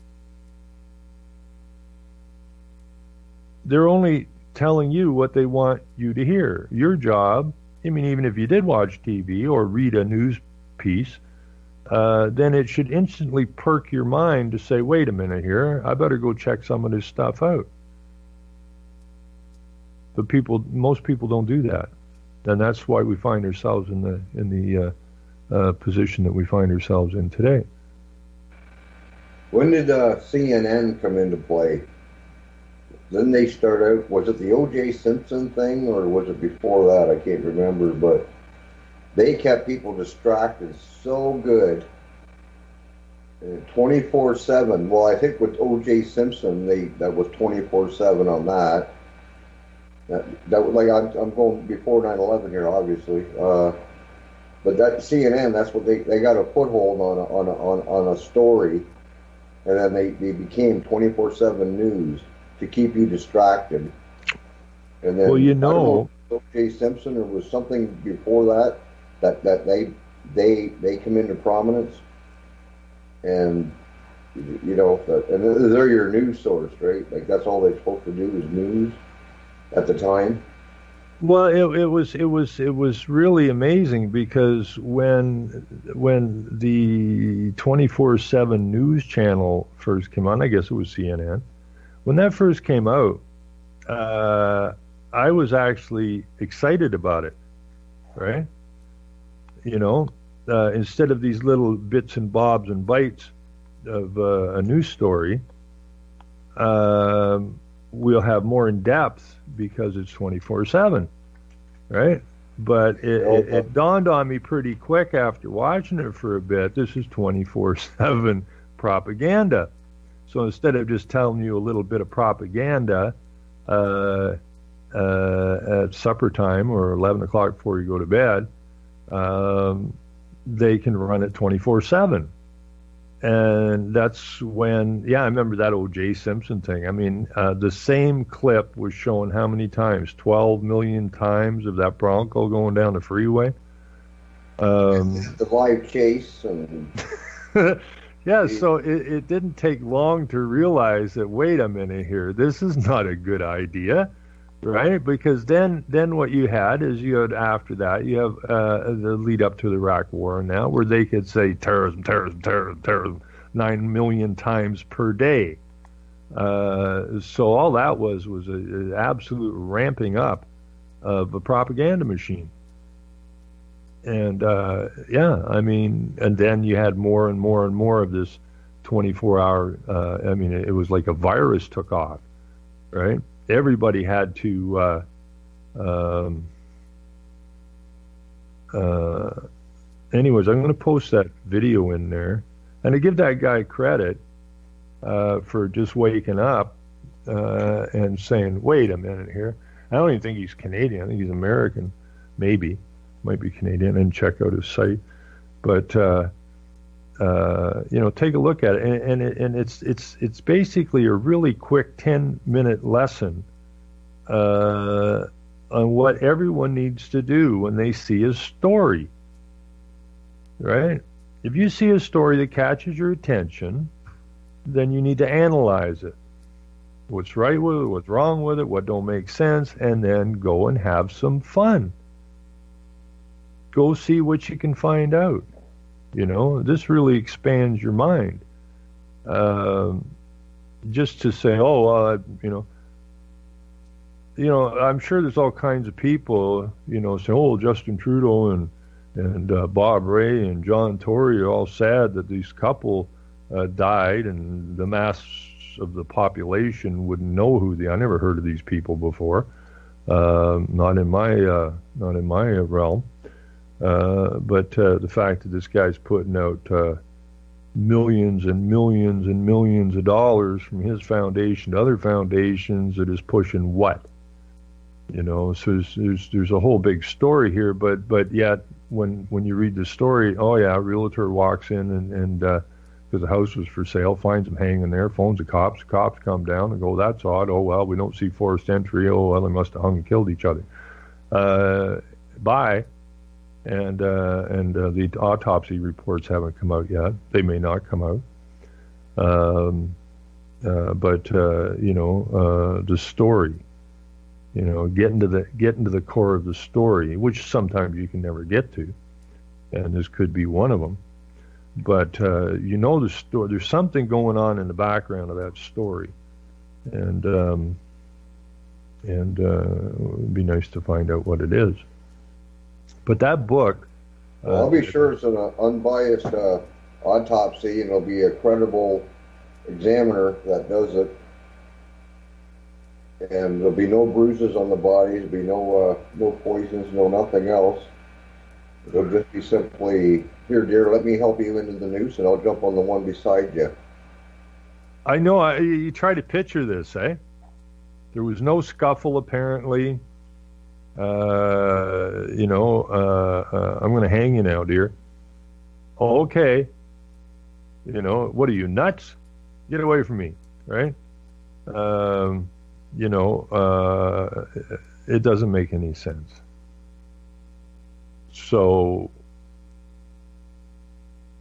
They're only telling you what they want you to hear. Your job, I mean, even if you did watch TV or read a news piece, then it should instantly perk your mind to say, wait a minute here, I better go check some of this stuff out. But most people don't do that, and that's why we find ourselves in the position that we find ourselves in today.
When did CNN come into play? Then they start out. Was it the O.J. Simpson thing, or was it before that? I can't remember, but they kept people distracted so good, 24/7. Well, I think with O.J. Simpson, that was 24/7 on that. That like I'm going before 9/11 here, obviously, but that CNN, that's what they got a foothold on a story, and then they became 24/7 news to keep you distracted. And then,
well, you
know O.J. Simpson, or was something before that they come into prominence, and you know, and they're your news source, right? Like that's all they're supposed to do is news. At the time?
Well, it was really amazing, because when the 24/7 news channel first came on, I guess it was CNN. When that first came out, I was actually excited about it, right? You know, instead of these little bits and bobs and bites of a news story, we'll have more in depth because it's 24/7, right? But it dawned on me pretty quick after watching it for a bit, this is 24/7 propaganda. So instead of just telling you a little bit of propaganda at supper time or 11 o'clock before you go to bed, they can run it 24/7. And that's when, I remember that O.J. Simpson thing. I mean, the same clip was shown how many times? 12 million times of that Bronco going down the freeway.
The live chase. And
yeah, so it didn't take long to realize that, wait a minute here, this is not a good idea, right? Because then what you had after that, you have the lead up to the Iraq War now, where they could say terrorism 9 million times per day. So all that was an absolute ramping up of a propaganda machine. And I mean, and then you had more and more and more of this 24-hour. I mean, it was like a virus took off, right? Everybody had to. Anyways, I'm going to post that video in there, and I give that guy credit for just waking up and saying, "Wait a minute here." I don't even think he's Canadian. I think he's American, maybe. Might be Canadian, and check out his site. But take a look at it, and it's basically a really quick 10-minute lesson on what everyone needs to do when they see a story. Right? If you see a story that catches your attention, then you need to analyze it. What's right with it? What's wrong with it? What don't make sense? And then go and have some fun. Go see what you can find out. You know, this really expands your mind. Just to say, I'm sure there's all kinds of people, say, Justin Trudeau and Bob Rae and John Tory are all sad that these couple died, and the mass of the population wouldn't know I never heard of these people before. Not in my realm. But the fact that this guy's putting out millions and millions and millions of dollars from his foundation to other foundations that is pushing what? You know, so there's a whole big story here, but yet when you read the story, oh yeah, a realtor walks in and because the house was for sale, finds him hanging there, phones the cops. The cops come down and go, that's odd. Oh well, we don't see forced entry. Oh well, they must have hung and killed each other. Bye. And the autopsy reports haven't come out yet. They may not come out. But you know, the story. You know, getting to the core of the story, which sometimes you can never get to, and this could be one of them. But you know the story. There's something going on in the background of that story, and it would be nice to find out what it is. But that book.
Well, I'll be sure it's an unbiased autopsy, and it'll be a credible examiner that does it. And there'll be no bruises on the body. There'll be no poisons, no nothing else. It'll just be simply, here, dear, let me help you into the noose, and I'll jump on the one beside you.
I know. You try to picture this, eh? There was no scuffle, apparently. You know, I'm going to hang you now, dear. Oh, okay. You know, what are you, nuts? Get away from me, right? You know, it doesn't make any sense. So,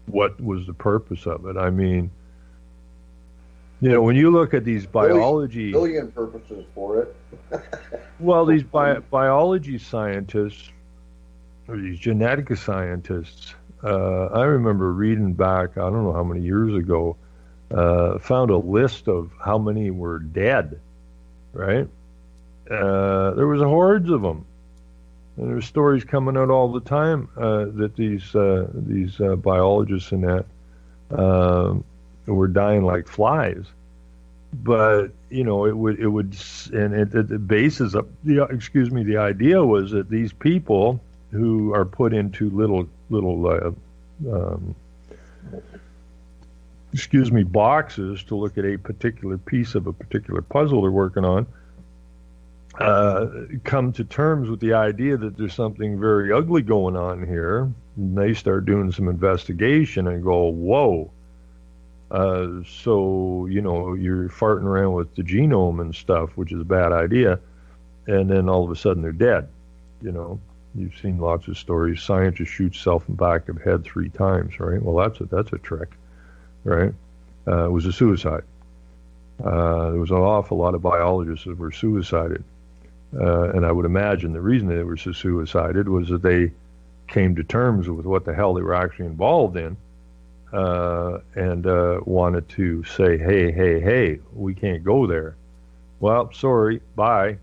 what was the purpose of it? I mean, you know, when you look at these biology...
Billion purposes for it.
Well, these biology scientists, or these genetic scientists, I remember reading back, I don't know how many years ago, found a list of how many were dead. Right? There was hordes of them, and there were stories coming out all the time that these biologists and that were dying like flies. But you know, it would, and the basis of the idea was that these people who are put into little boxes to look at a particular piece of a particular puzzle they're working on, come to terms with the idea that there's something very ugly going on here. And they start doing some investigation and go, whoa. So, you know, you're farting around with the genome and stuff, which is a bad idea. And then all of a sudden they're dead. You know, you've seen lots of stories. Scientist shoots self in the back of the head 3 times, right? Well, that's a trick. Right? It was a suicide. There was an awful lot of biologists that were suicided. And I would imagine the reason they were so suicided was that they came to terms with what the hell they were actually involved in, and wanted to say, hey, we can't go there. Well, sorry, bye.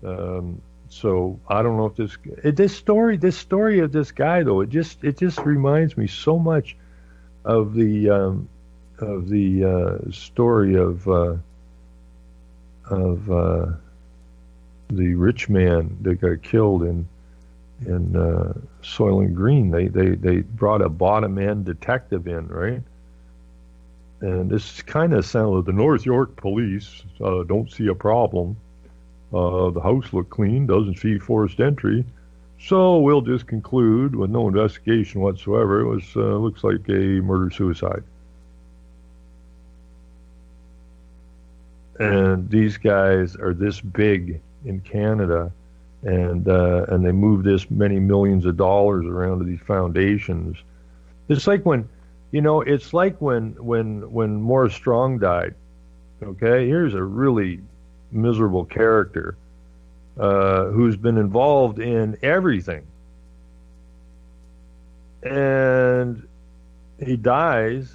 So I don't know if this story of this guy, though, it just reminds me so much of the story of the rich man that got killed in Soylent Green. They brought a bottom end detective in, right? And this kind of sounded like the North York police don't see a problem. The house looked clean, doesn't see forced entry. So we'll just conclude with no investigation whatsoever. It was looks like a murder-suicide. And these guys are this big in Canada, and they move this many millions of dollars around to these foundations. It's like when Morris Strong died. Okay, here's a really miserable character who's been involved in everything, and he dies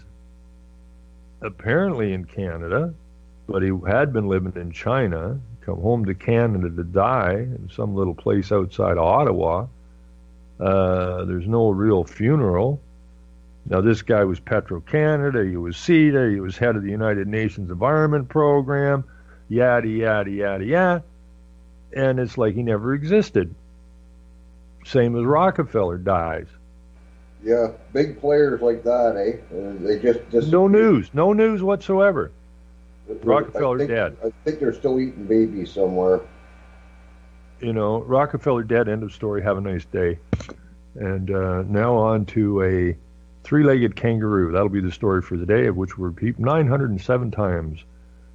apparently in Canada, but he had been living in China, come home to Canada to die in some little place outside Ottawa. There's no real funeral. Now, this guy was Petro-Canada, he was CETA, he was head of the United Nations Environment Program, yada, yada, yada, yada. And it's like he never existed. Same as Rockefeller dies.
Yeah, big players like that, eh? They just
no news whatsoever. Rockefeller's dead.
I think they're still eating babies somewhere.
Rockefeller dead, end of story, have a nice day. And now on to a three-legged kangaroo. That'll be the story for the day, of which we're repeat 907 times.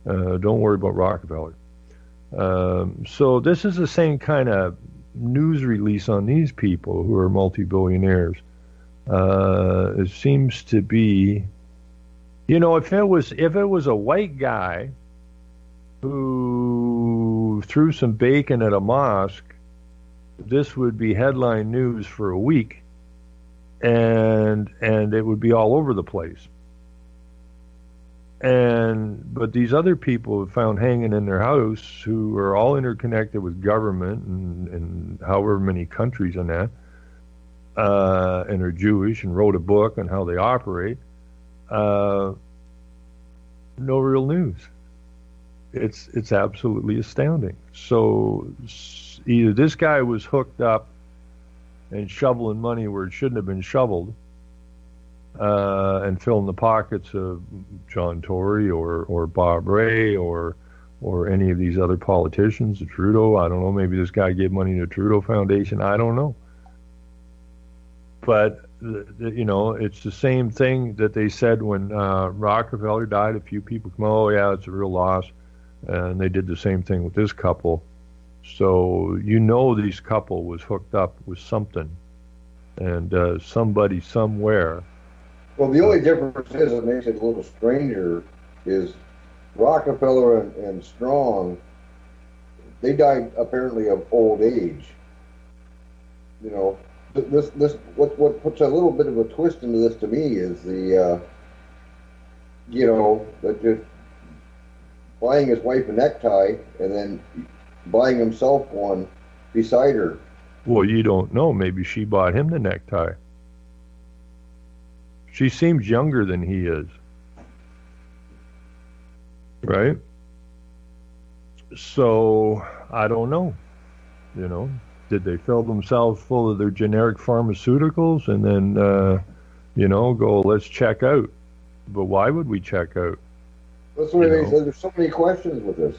Don't worry about Rockefeller. So this is the same kind of news release on these people who are multi-billionaires. It seems to be, if it was a white guy who threw some bacon at a mosque, this would be headline news for a week, and it would be all over the place. But these other people found hanging in their house, who are all interconnected with government and however many countries in that, and are Jewish and wrote a book on how they operate. No real news. It's absolutely astounding. So either this guy was hooked up and shoveling money where it shouldn't have been shoveled, and filling the pockets of John Tory or Bob Rae or any of these other politicians, Trudeau. I don't know. Maybe this guy gave money to the Trudeau Foundation. I don't know. But it's the same thing that they said when Rockefeller died. A few people come, oh yeah, it's a real loss, and they did the same thing with this couple. So this couple was hooked up with something, and somebody somewhere.
Well, the only difference is, it makes it a little stranger, is Rockefeller and Strong, they died apparently of old age. This what puts a little bit of a twist into this to me is the that just buying his wife a necktie and then buying himself one beside her.
Well, you don't know. Maybe she bought him the necktie. She seems younger than he is. Right? So, I don't know. Did they fill themselves full of their generic pharmaceuticals and then, go, let's check out? But why would we check out?
That's what they said. There's so many questions with this.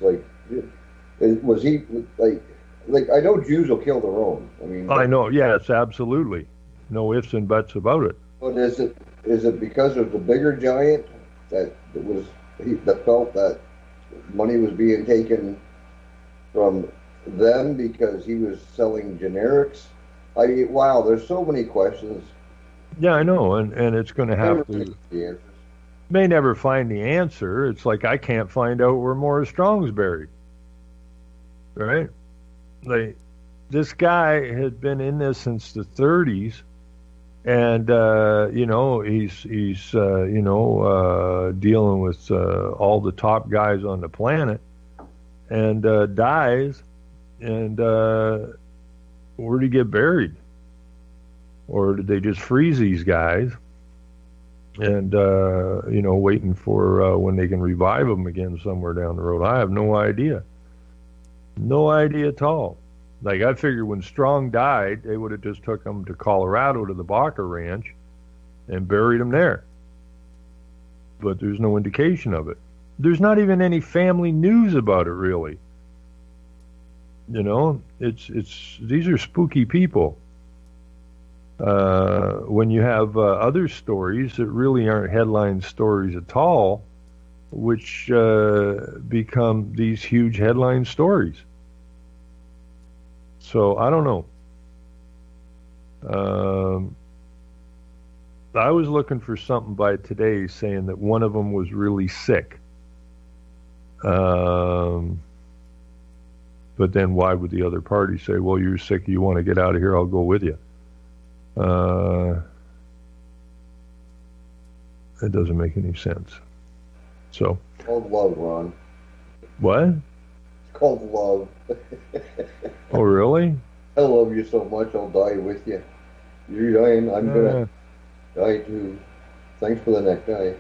Was he, I know Jews will kill their own. I know,
yes, absolutely. No ifs and buts about it.
But is it because of the bigger giant that felt that money was being taken from them because he was selling generics? Wow, there's so many questions.
Yeah, I know, and it's going to have to. May never find the answer. It's like I can't find out where Morris Strong's buried. Right? This guy had been in this since the 30s, and he's dealing with all the top guys on the planet, and dies. And where did he get buried? Or did they just freeze these guys and waiting for when they can revive them again somewhere down the road? I have no idea. No idea at all. I figured when Strong died, they would have just took him to Colorado to the Baca Ranch and buried him there. But there's no indication of it. There's not even any family news about it, really. These are spooky people. When you have other stories that really aren't headline stories at all, which become these huge headline stories. So I don't know. I was looking for something by today saying that one of them was really sick. But then why would the other party say, well, you're sick, you want to get out of here, I'll go with you? It doesn't make any sense. So.
It's called love, Ron.
What?
It's called love.
Oh, really?
I love you so much, I'll die with you. You're dying, I'm going to die too. Thanks for the necktie.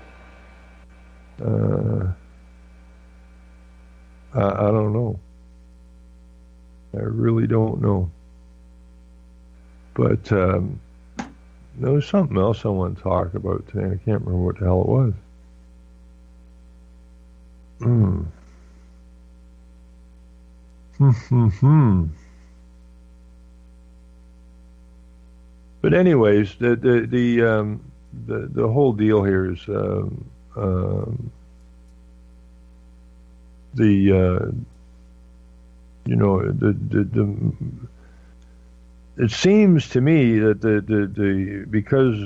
I don't know. I really don't know. But there was something else I want to talk about today. I can't remember what the hell it was. But anyways, the whole deal here is it seems to me that because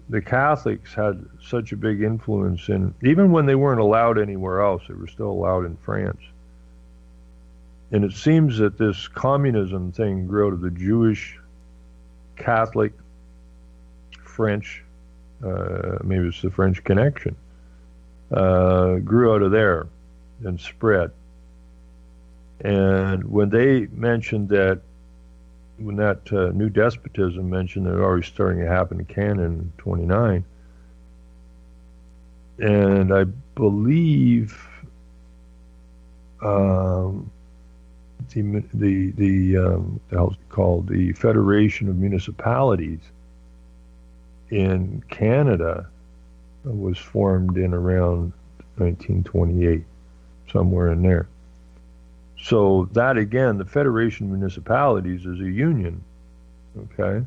the Catholics had such a big influence in, even when they weren't allowed anywhere else, they were still allowed in France. And it seems that this communism thing grew out of the Jewish, Catholic, French, maybe it's the French connection, grew out of there and spread. And when they mentioned that, when that new despotism mentioned that it already starting to happen in Canada in 29, and I believe the how's it called, the Federation of Municipalities in Canada was formed in around 1928, somewhere in there. So that, again, the Federation of Municipalities is a union, okay?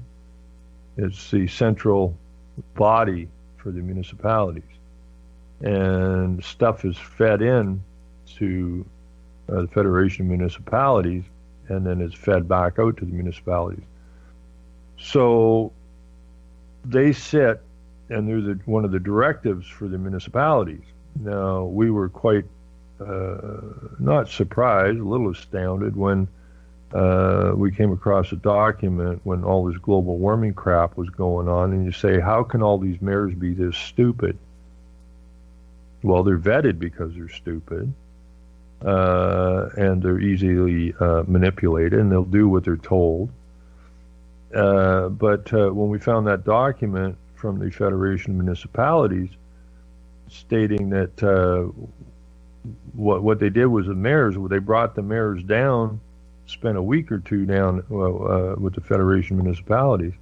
It's the central body for the municipalities. And stuff is fed in to the Federation of Municipalities, and then it's fed back out to the municipalities. So they sit, and they're one of the directives for the municipalities. Now, we were quite not surprised, a little astounded when we came across a document when all this global warming crap was going on, and you say, how can all these mayors be this stupid? Well, they're vetted because they're stupid, and they're easily manipulated, and they'll do what they're told. But when we found that document from the Federation of Municipalities stating that what they did was the mayors, they brought the mayors down, spent a week or two down with the Federation of Municipalities,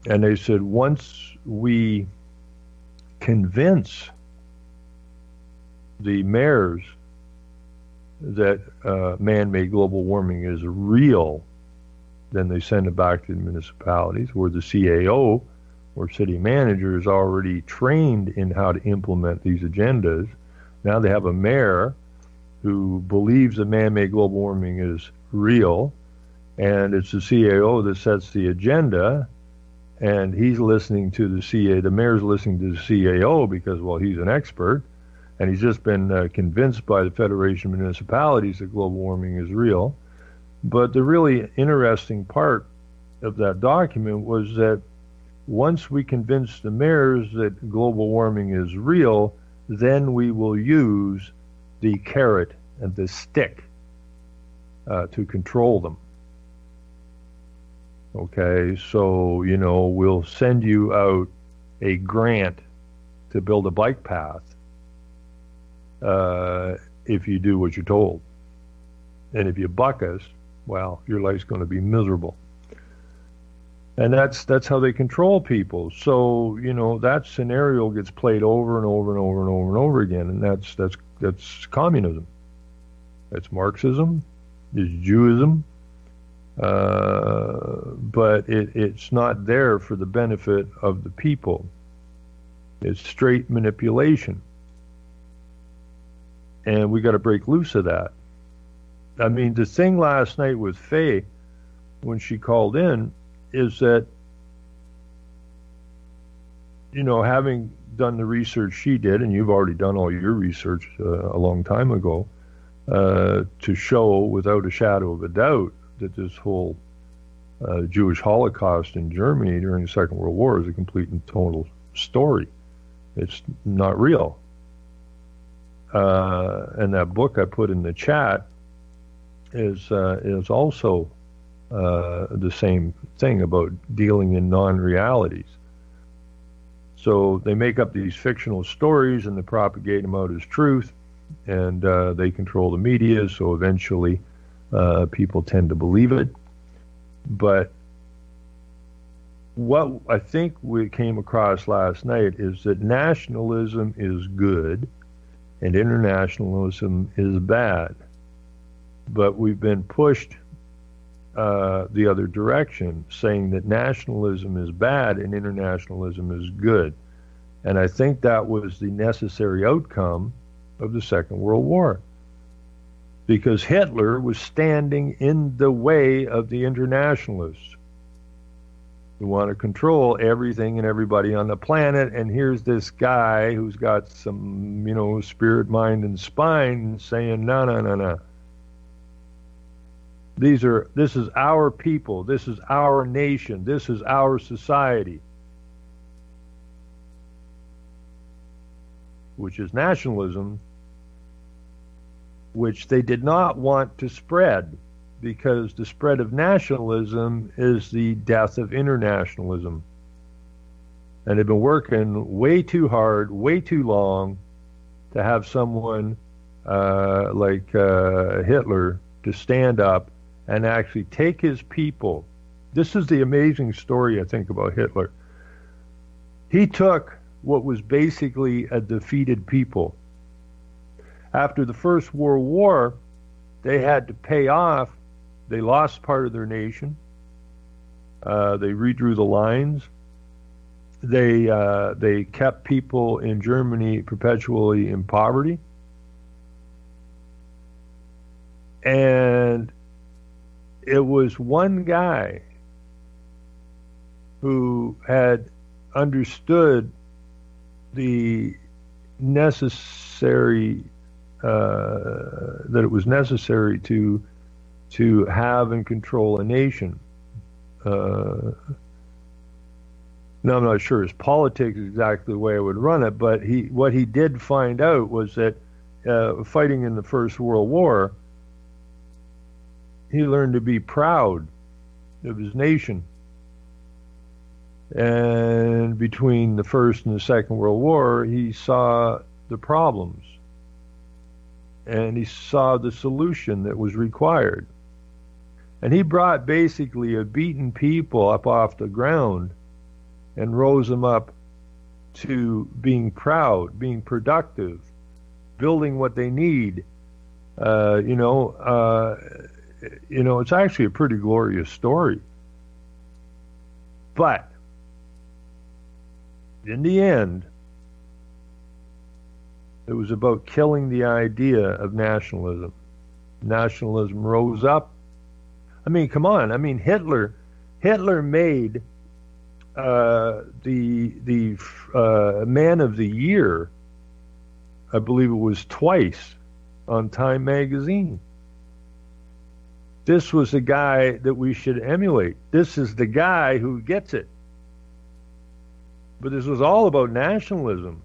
and they said, once we convince the mayors that man-made global warming is real, then they send it back to the municipalities, where the CAO, or city manager, is already trained in how to implement these agendas. Now they have a mayor who believes that man-made global warming is real, and it's the CAO that sets the agenda, and he's listening to the mayor's listening to the CAO because, well, he's an expert, and he's just been convinced by the Federation of Municipalities that global warming is real. But the really interesting part of that document was that once we convince the mayors that global warming is real, then we will use the carrot and the stick to control them. Okay, so, we'll send you out a grant to build a bike path if you do what you're told. And if you buck us, well, your life's going to be miserable. And that's how they control people. So, that scenario gets played over and over and over and over and over again, and that's communism. That's Marxism, it's Jewism, but it's not there for the benefit of the people. It's straight manipulation. And we got to break loose of that. I mean, the thing last night with Faye, when she called in, is that, having done the research she did, and you've already done all your research a long time ago, to show without a shadow of a doubt that this whole Jewish Holocaust in Germany during the Second World War is a complete and total story. It's not real. And that book I put in the chat is also the same thing about dealing in non-realities. So they make up these fictional stories and they propagate them out as truth, and they control the media, so eventually people tend to believe it. But what I think we came across last night is that nationalism is good and internationalism is bad. But we've been pushed the other direction, saying that nationalism is bad and internationalism is good. And I think that was the necessary outcome of the Second World War, because Hitler was standing in the way of the internationalists who want to control everything and everybody on the planet. And here's this guy who's got some, spirit, mind, and spine saying, no, no, no, no. This is our people. This is our nation. This is our society. Which is nationalism, which they did not want to spread, because the spread of nationalism is the death of internationalism. And they've been working way too hard, way too long to have someone like Hitler to stand up and actually take his people. This is the amazing story, I think, about Hitler. He took what was basically a defeated people. After the First World War, they had to pay off. They lost part of their nation. They redrew the lines. They kept people in Germany perpetually in poverty. And it was one guy who had understood the necessary, that it was necessary to have and control a nation. Now, I'm not sure his politics is exactly the way I would run it, but what he did find out was that fighting in the First World War, he learned to be proud of his nation. And between the First and the Second World War, he saw the problems. And he saw the solution that was required. And he brought basically a beaten people up off the ground and rose them up to being proud, being productive, building what they need. It's actually a pretty glorious story. But in the end, it was about killing the idea of nationalism. Nationalism rose up. I mean, come on. I mean, Hitler made the Man of the Year, I believe it was twice, on Time magazine. This was the guy that we should emulate. This is the guy who gets it. But this was all about nationalism.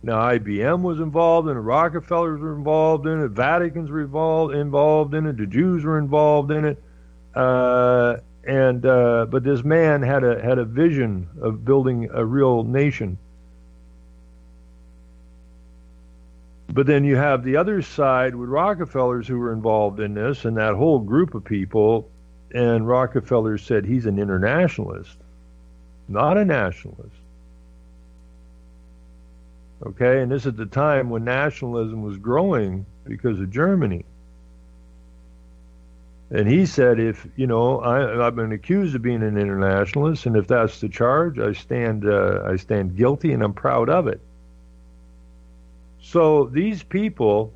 Now, IBM was involved in it, Rockefellers were involved in it, Vaticans were involved in it, the Jews were involved in it, but this man had a vision of building a real nation. But then you have the other side with Rockefellers who were involved in this, and that whole group of people, and Rockefeller said he's an internationalist, not a nationalist. Okay, and this is the time when nationalism was growing because of Germany. And he said, I've been accused of being an internationalist, and if that's the charge, I stand guilty, and I'm proud of it. So these people,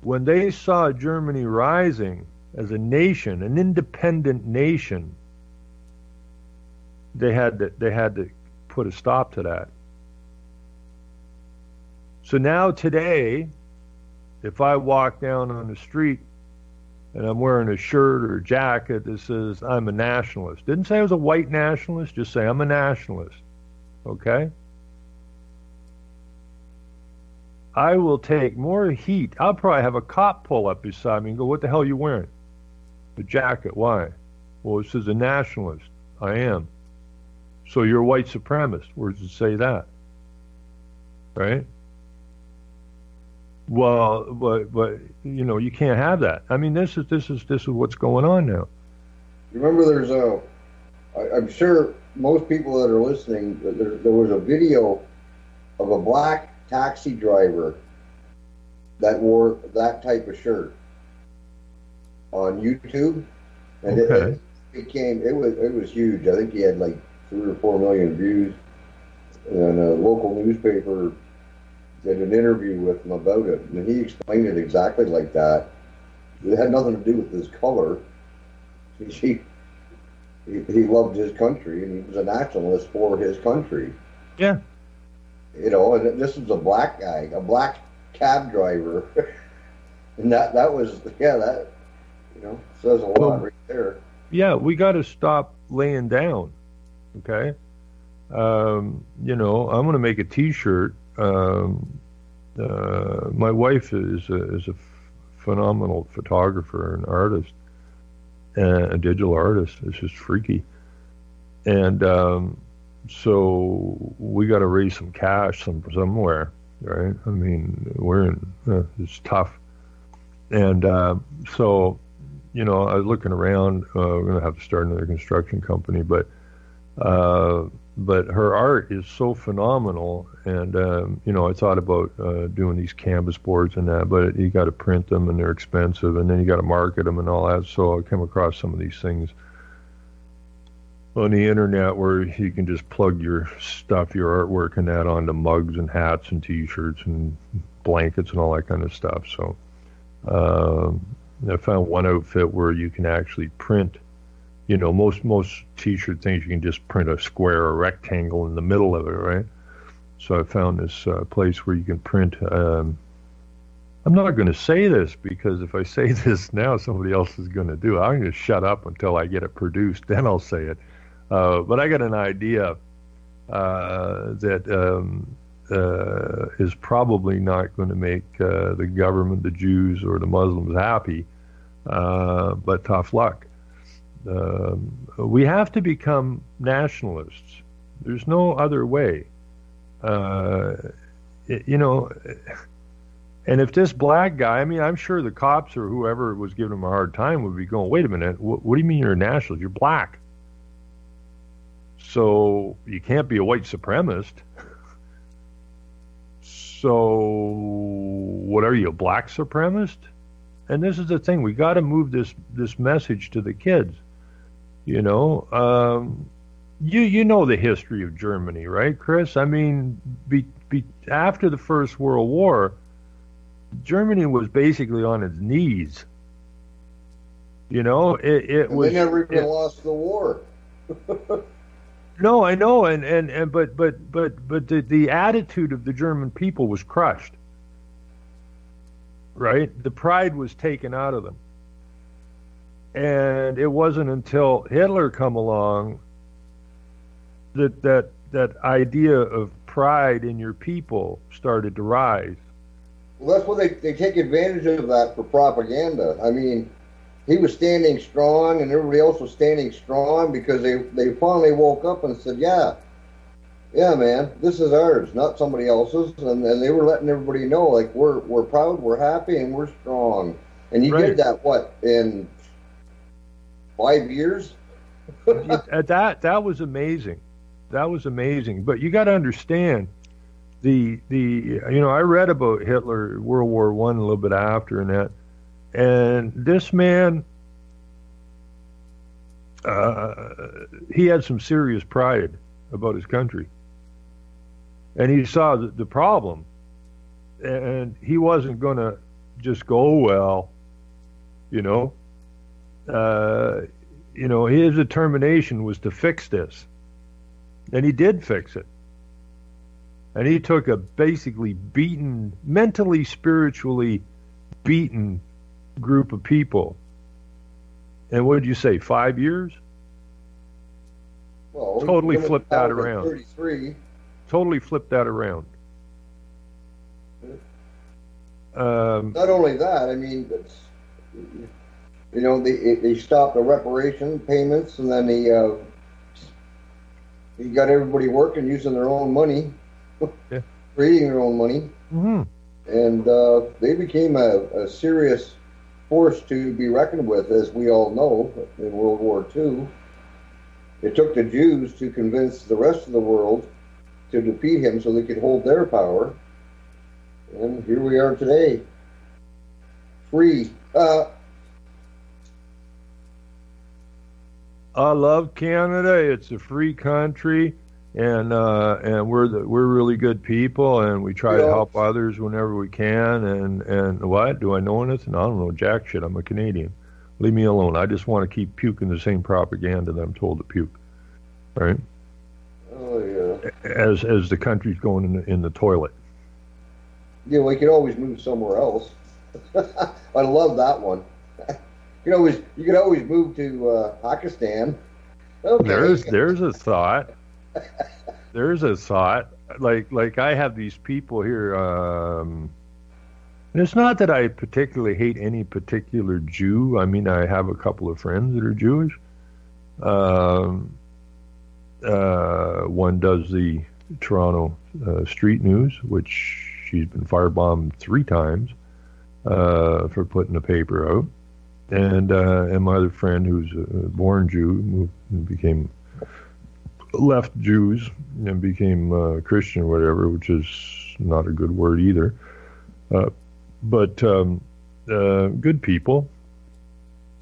when they saw Germany rising as a nation, an independent nation, they had to put a stop to that. So now today, if I walk down on the street and I'm wearing a shirt or a jacket that says I'm a nationalist, didn't say I was a white nationalist, just say I'm a nationalist, okay? I will take more heat. I'll probably have a cop pull up beside me and go, what the hell are you wearing? The jacket, why? Well, it says a nationalist. I am. So you're a white supremacist. Where does it say that? Right? Well, but you can't have that. I mean, this is what's going on now.
Remember, I'm sure most people that are listening, there was a video of a black taxi driver that wore that type of shirt. on YouTube, and
Okay.
it was huge. I think he had like 3 or 4 million views, and a local newspaper did an interview with him about it, and he explained it exactly like that. It had nothing to do with his color. He loved his country, and he was a nationalist for his country.
Yeah.
You know, and this was a black guy, a black cab driver, and that was that says a lot right there.
Yeah, we got to stop laying down. Okay. I'm going to make a T-shirt. My wife is a phenomenal photographer and artist, and a digital artist. It's just freaky, and so we got to raise some cash somewhere, right? I mean, it's tough, and so I was looking around. We're going to have to start another construction company, but her art is so phenomenal, and I thought about doing these canvas boards and that, but you got to print them and they're expensive, and then you got to market them and all that. So I came across some of these things on the internet where you can just plug your stuff, your artwork, and that onto mugs and hats and T-shirts and blankets and all that kind of stuff. So I found one outfit where you can actually print. Most T-shirt things you can just print a square or rectangle in the middle of it, right? So I found this place where you can print. I'm not going to say this because if I say this now, somebody else is going to do it. I'm going to shut up until I get it produced, then I'll say it. But I got an idea that is probably not going to make the government, the Jews, or the Muslims happy, but tough luck. We have to become nationalists. There's no other way. And if this black guy, I mean, I'm sure the cops or whoever was giving him a hard time would be going, wait a minute, what do you mean you're a nationalist? You're black. So you can't be a white supremacist. So what are you, a black supremacist? And this is the thing, we got to move this message to the kids. You know the history of Germany, right, Chris? I mean, after the First World War, Germany was basically on its knees. It was.
They never even lost the war.
No, I know, but the attitude of the German people was crushed. Right, the pride was taken out of them, and it wasn't until Hitler come along that idea of pride in your people started to rise.
Well, that's what they take advantage of that for propaganda. I mean, he was standing strong, and everybody else was standing strong because they finally woke up and said, yeah, man, this is ours, not somebody else's. And they were letting everybody know, like, we're proud, we're happy, and we're strong. And he did that, in 5 years?
That was amazing. That was amazing. But you got to understand, I read about Hitler, World War I, a little bit after and that. And this man, he had some serious pride about his country. And he saw the problem. And he wasn't going to just go, well, his determination was to fix this. And he did fix it. And he took a basically beaten, mentally, spiritually beaten group of people. And what did you say, 5 years?
Well,
totally flipped that around.
33.
Totally flipped that around.
Not only that, I mean, they stopped the reparation payments, and then he got everybody working using their own money, creating their own money, and they became a serious force to be reckoned with, as we all know, in World War II. It took the Jews to convince the rest of the world to defeat him so they could hold their power. And here we are today. Free.
I love Canada. It's a free country, and we're really good people, and we try
You
to
know,
help others whenever we can. And what do I know anything? I don't know jack shit. I'm a Canadian. Leave me alone. I just want to keep puking the same propaganda that I'm told to puke, right?
oh yeah.
As the country's going in the toilet.
Yeah, we could always move somewhere else. I love that one. You could always move to Pakistan. Okay.
There's a thought. There's a thought. Like I have these people here. And it's not that I particularly hate any particular Jew. I mean, I have a couple of friends that are Jewish. One does the Toronto Street News, which she's been firebombed 3 times for putting the paper out. And my other friend, who's a born Jew, moved and became left Jews and became Christian or whatever, which is not a good word either. But good people.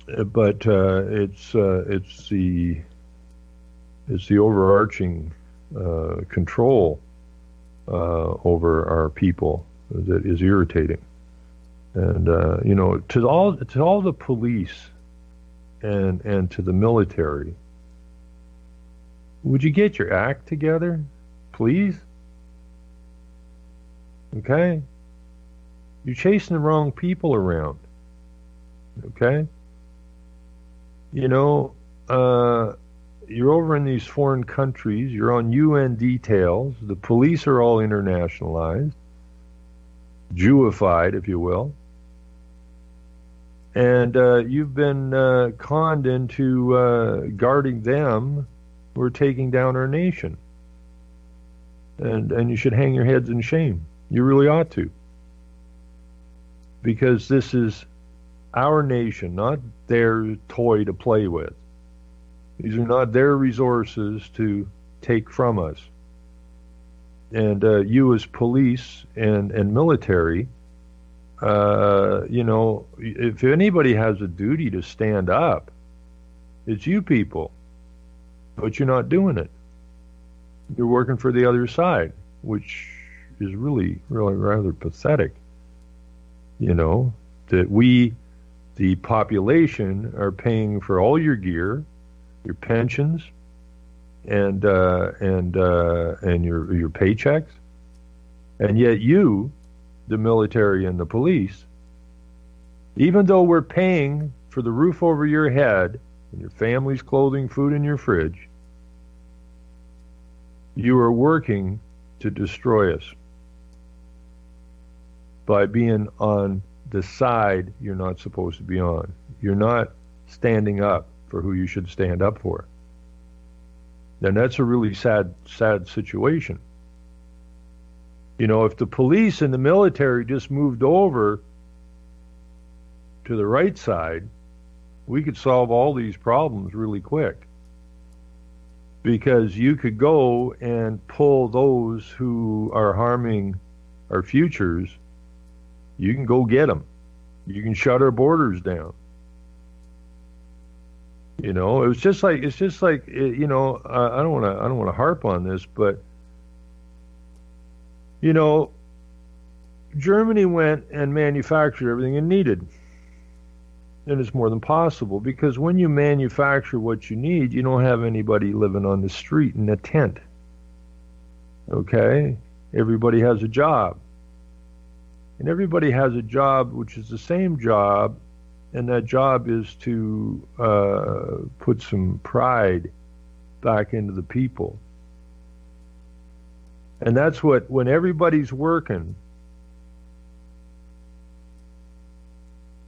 But it's the overarching control over our people that is irritating. And to all the police and to the military, would you get your act together, please? Okay? You're chasing the wrong people around. Okay? You're over in these foreign countries. You're on UN details. The police are all internationalized, Jewified, if you will. And you've been conned into guarding them who are taking down our nation. And you should hang your heads in shame. You really ought to. Because this is our nation, not their toy to play with. These are not their resources to take from us. And you as police and military, if anybody has a duty to stand up, it's you people. But you're not doing it. You're working for the other side, which is really, really rather pathetic. That we, the population, are paying for all your gear, your pensions, and your paychecks, and yet you, the military and the police, even though we're paying for the roof over your head and your family's clothing, food in your fridge, you are working to destroy us by being on the side you're not supposed to be on. You're not standing up for who you should stand up for. And that's a really sad situation. If the police and the military just moved over to the right side, we could solve all these problems really quick. Because you could go and pull those who are harming our futures. You can go get them. You can shut our borders down. I don't want to harp on this, but Germany went and manufactured everything it needed. And it's more than possible, because when you manufacture what you need, you don't have anybody living on the street in a tent. Okay? Everybody has a job. And everybody has a job which is the same job, and that job is to put some pride back into the people. And that's when everybody's working,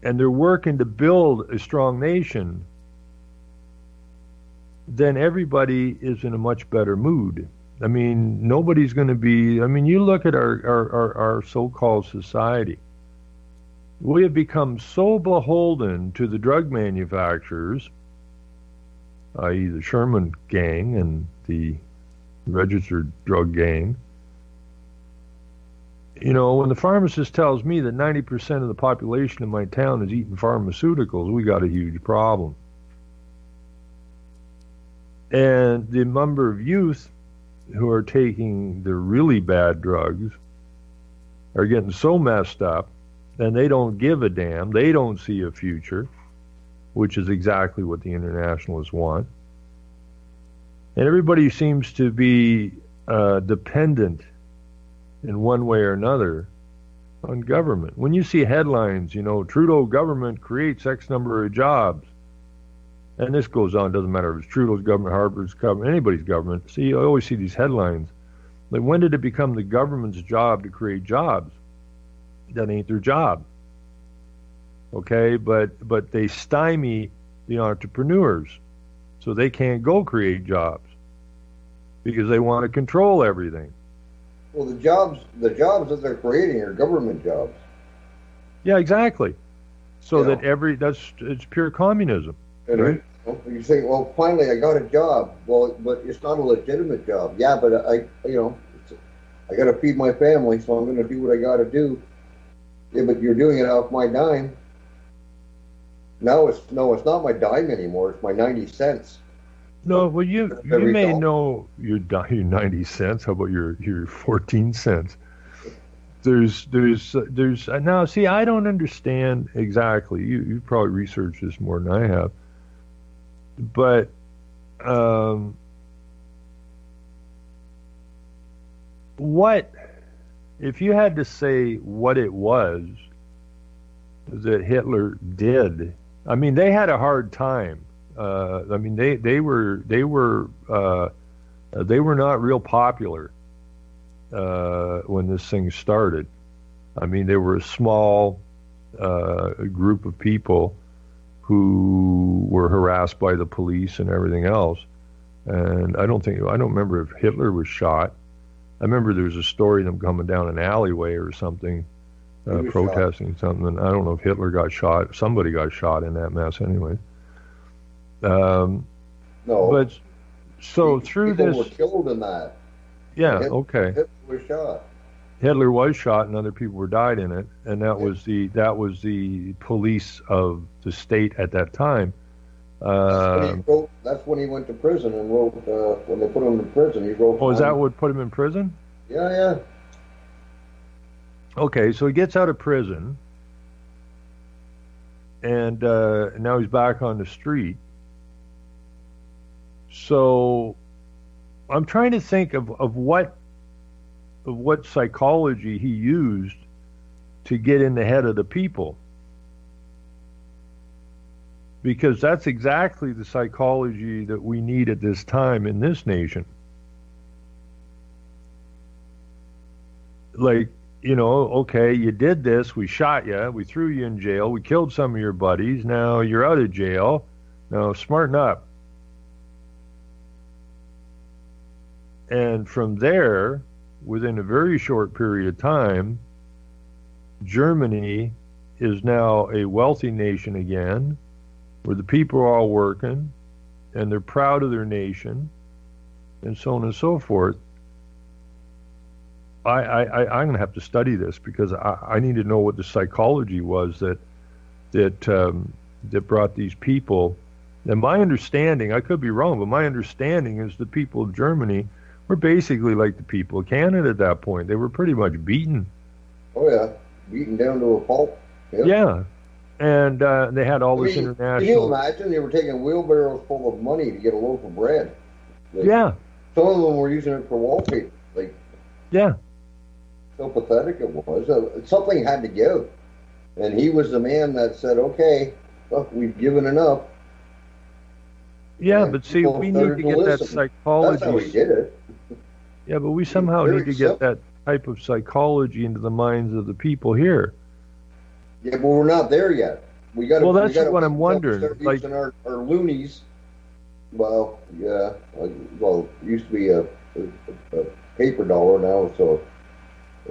and they're working to build a strong nation, then everybody is in a much better mood. I mean, nobody's going to be, you look at our so-called society. We have become so beholden to the drug manufacturers, i.e. the Sherman gang and the registered drug gang. When the pharmacist tells me that 90% of the population in my town is eating pharmaceuticals, we got a huge problem. And the number of youth who are taking the really bad drugs are getting so messed up, and they don't give a damn. They don't see a future, which is exactly what the internationalists want. And everybody seems to be dependent in one way or another on government. When you see headlines, Trudeau government creates X number of jobs, and this goes on, doesn't matter if it's Trudeau's government, Harper's government, anybody's government. See, I always see these headlines. Like, when did it become the government's job to create jobs? That ain't their job. Okay, but they stymie the entrepreneurs, so they can't go create jobs because they want to control everything.
Well, the jobs that they're creating are government jobs.
Yeah, exactly. So that it's pure communism.
And
right?
You say, well, finally I got a job. Well, but it's not a legitimate job. Yeah, but I got to feed my family, so I'm going to do what I got to do. Yeah, but you're doing it off my dime. It's not my dime anymore. It's my 90 cents.
No, well, you may know your 90 cents. How about your 14 cents? There's now. See, I don't understand exactly. You probably researched this more than I have. But what if you had to say what it was that Hitler did? I mean, they had a hard time. I mean, they were not real popular when this thing started. I mean, they were a small group of people who were harassed by the police and everything else. And I don't remember if Hitler was shot. I remember there was a story of them coming down an alleyway or something, protesting something. And I don't know if Hitler got shot. Somebody got shot in that mess anyway.
No.
But so through
people
this,
were killed in that.
Yeah.
Hitler,
Okay.
Hitler was shot.
Hitler was shot, and other people were died in it, and that was the police of the state at that time.
That's when he went to prison and wrote. When they put him in prison, he wrote.
Oh, is that what put him in prison?
Yeah.
Okay, so he gets out of prison, and now he's back on the street. So I'm trying to think of what psychology he used to get in the head of the people. Because that's exactly the psychology that we need at this time in this nation. Like, okay, you did this, we shot you, we threw you in jail, we killed some of your buddies, now you're out of jail, now smarten up. And from there, within a very short period of time, Germany is now a wealthy nation again, where the people are all working, and they're proud of their nation, and so on and so forth. I'm going to have to study this because I need to know what the psychology was that brought these people. And my understanding, I could be wrong, but my understanding is the people of Germany were basically like the people of Canada at that point. They were pretty much beaten.
Oh yeah, beaten down to a pulp. Yep.
Yeah, and they had all this international.
Can you imagine they were taking wheelbarrows full of money to get a loaf of bread?
Yeah.
Some of them were using it for wallpaper.
Yeah.
So pathetic it was. Something had to give, and he was the man that said, "Okay, look, we've given enough."
Yeah,
and
but see, we need to get that psychology.
That's how he did it.
Yeah, but we somehow need to get that type of psychology into the minds of the people here.
Yeah, but we're not there yet.
Well, that's what I'm wondering.
Like our loonies. Well, yeah. Well, it used to be a paper dollar. Now it's a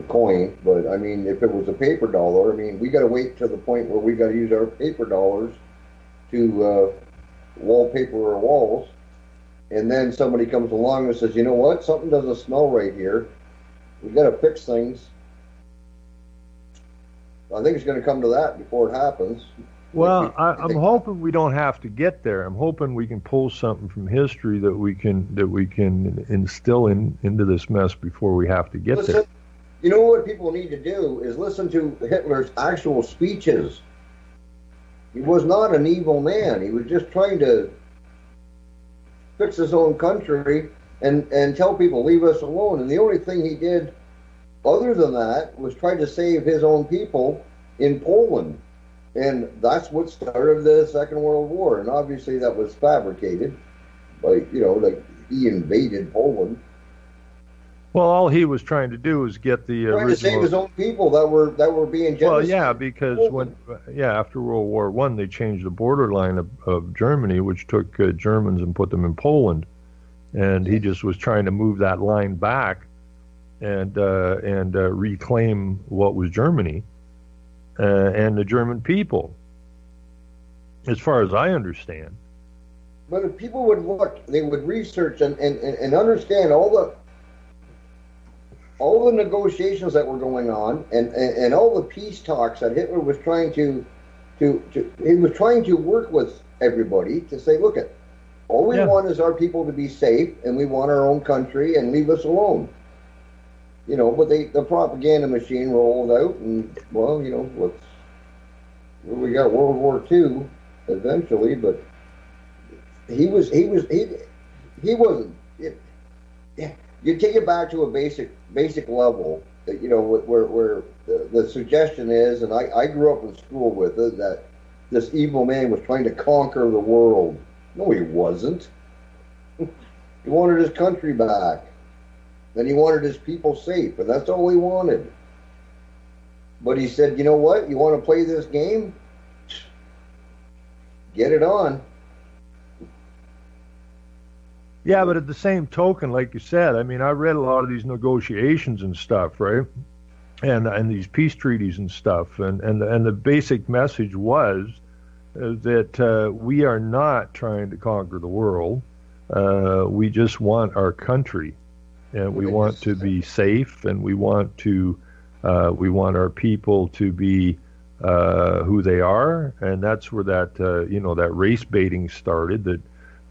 coin. But I mean, if it was a paper dollar, I mean, we got to wait to the point where we got to use our paper dollars to wallpaper our walls. And then somebody comes along and says, you know what? Something doesn't smell right here. We got to fix things. I think it's going to come to that before it happens.
Well, I'm hoping we don't have to get there. I'm hoping we can pull something from history that we can instill into this mess before we have to get there.
You know what people need to do is listen to Hitler's actual speeches. He was not an evil man. He was just trying to fix his own country and tell people, leave us alone. And the only thing he did other than that was try to save his own people in Poland. And that's what started the Second World War. And obviously that was fabricated. Like he invaded Poland.
Well, all he was trying to do was get the
trying to save his own people that were being genocided.
Well, yeah, because after World War I, they changed the borderline of Germany, which took Germans and put them in Poland, and he just was trying to move that line back and reclaim what was Germany and the German people, as far as I understand.
But if people would look, they would research and understand all the negotiations that were going on and all the peace talks that Hitler was trying to he was trying to work with everybody to say, look, all we want is our people to be safe, and we want our own country, and leave us alone. But the propaganda machine rolled out, and we got World War II eventually, but he wasn't. You take it back to a basic level, where the suggestion is, and I grew up in school with it, that this evil man was trying to conquer the world. No, he wasn't. He wanted his country back, and he wanted his people safe, and that's all he wanted. But he said, you know what? You want to play this game? Get it on.
Yeah, but at the same token, like you said, I mean, I read a lot of these negotiations and stuff, right? And these peace treaties and stuff, and the basic message was that we are not trying to conquer the world. We just want our country, and we want to be safe, and we want our people to be who they are, and that's where that that race baiting started. That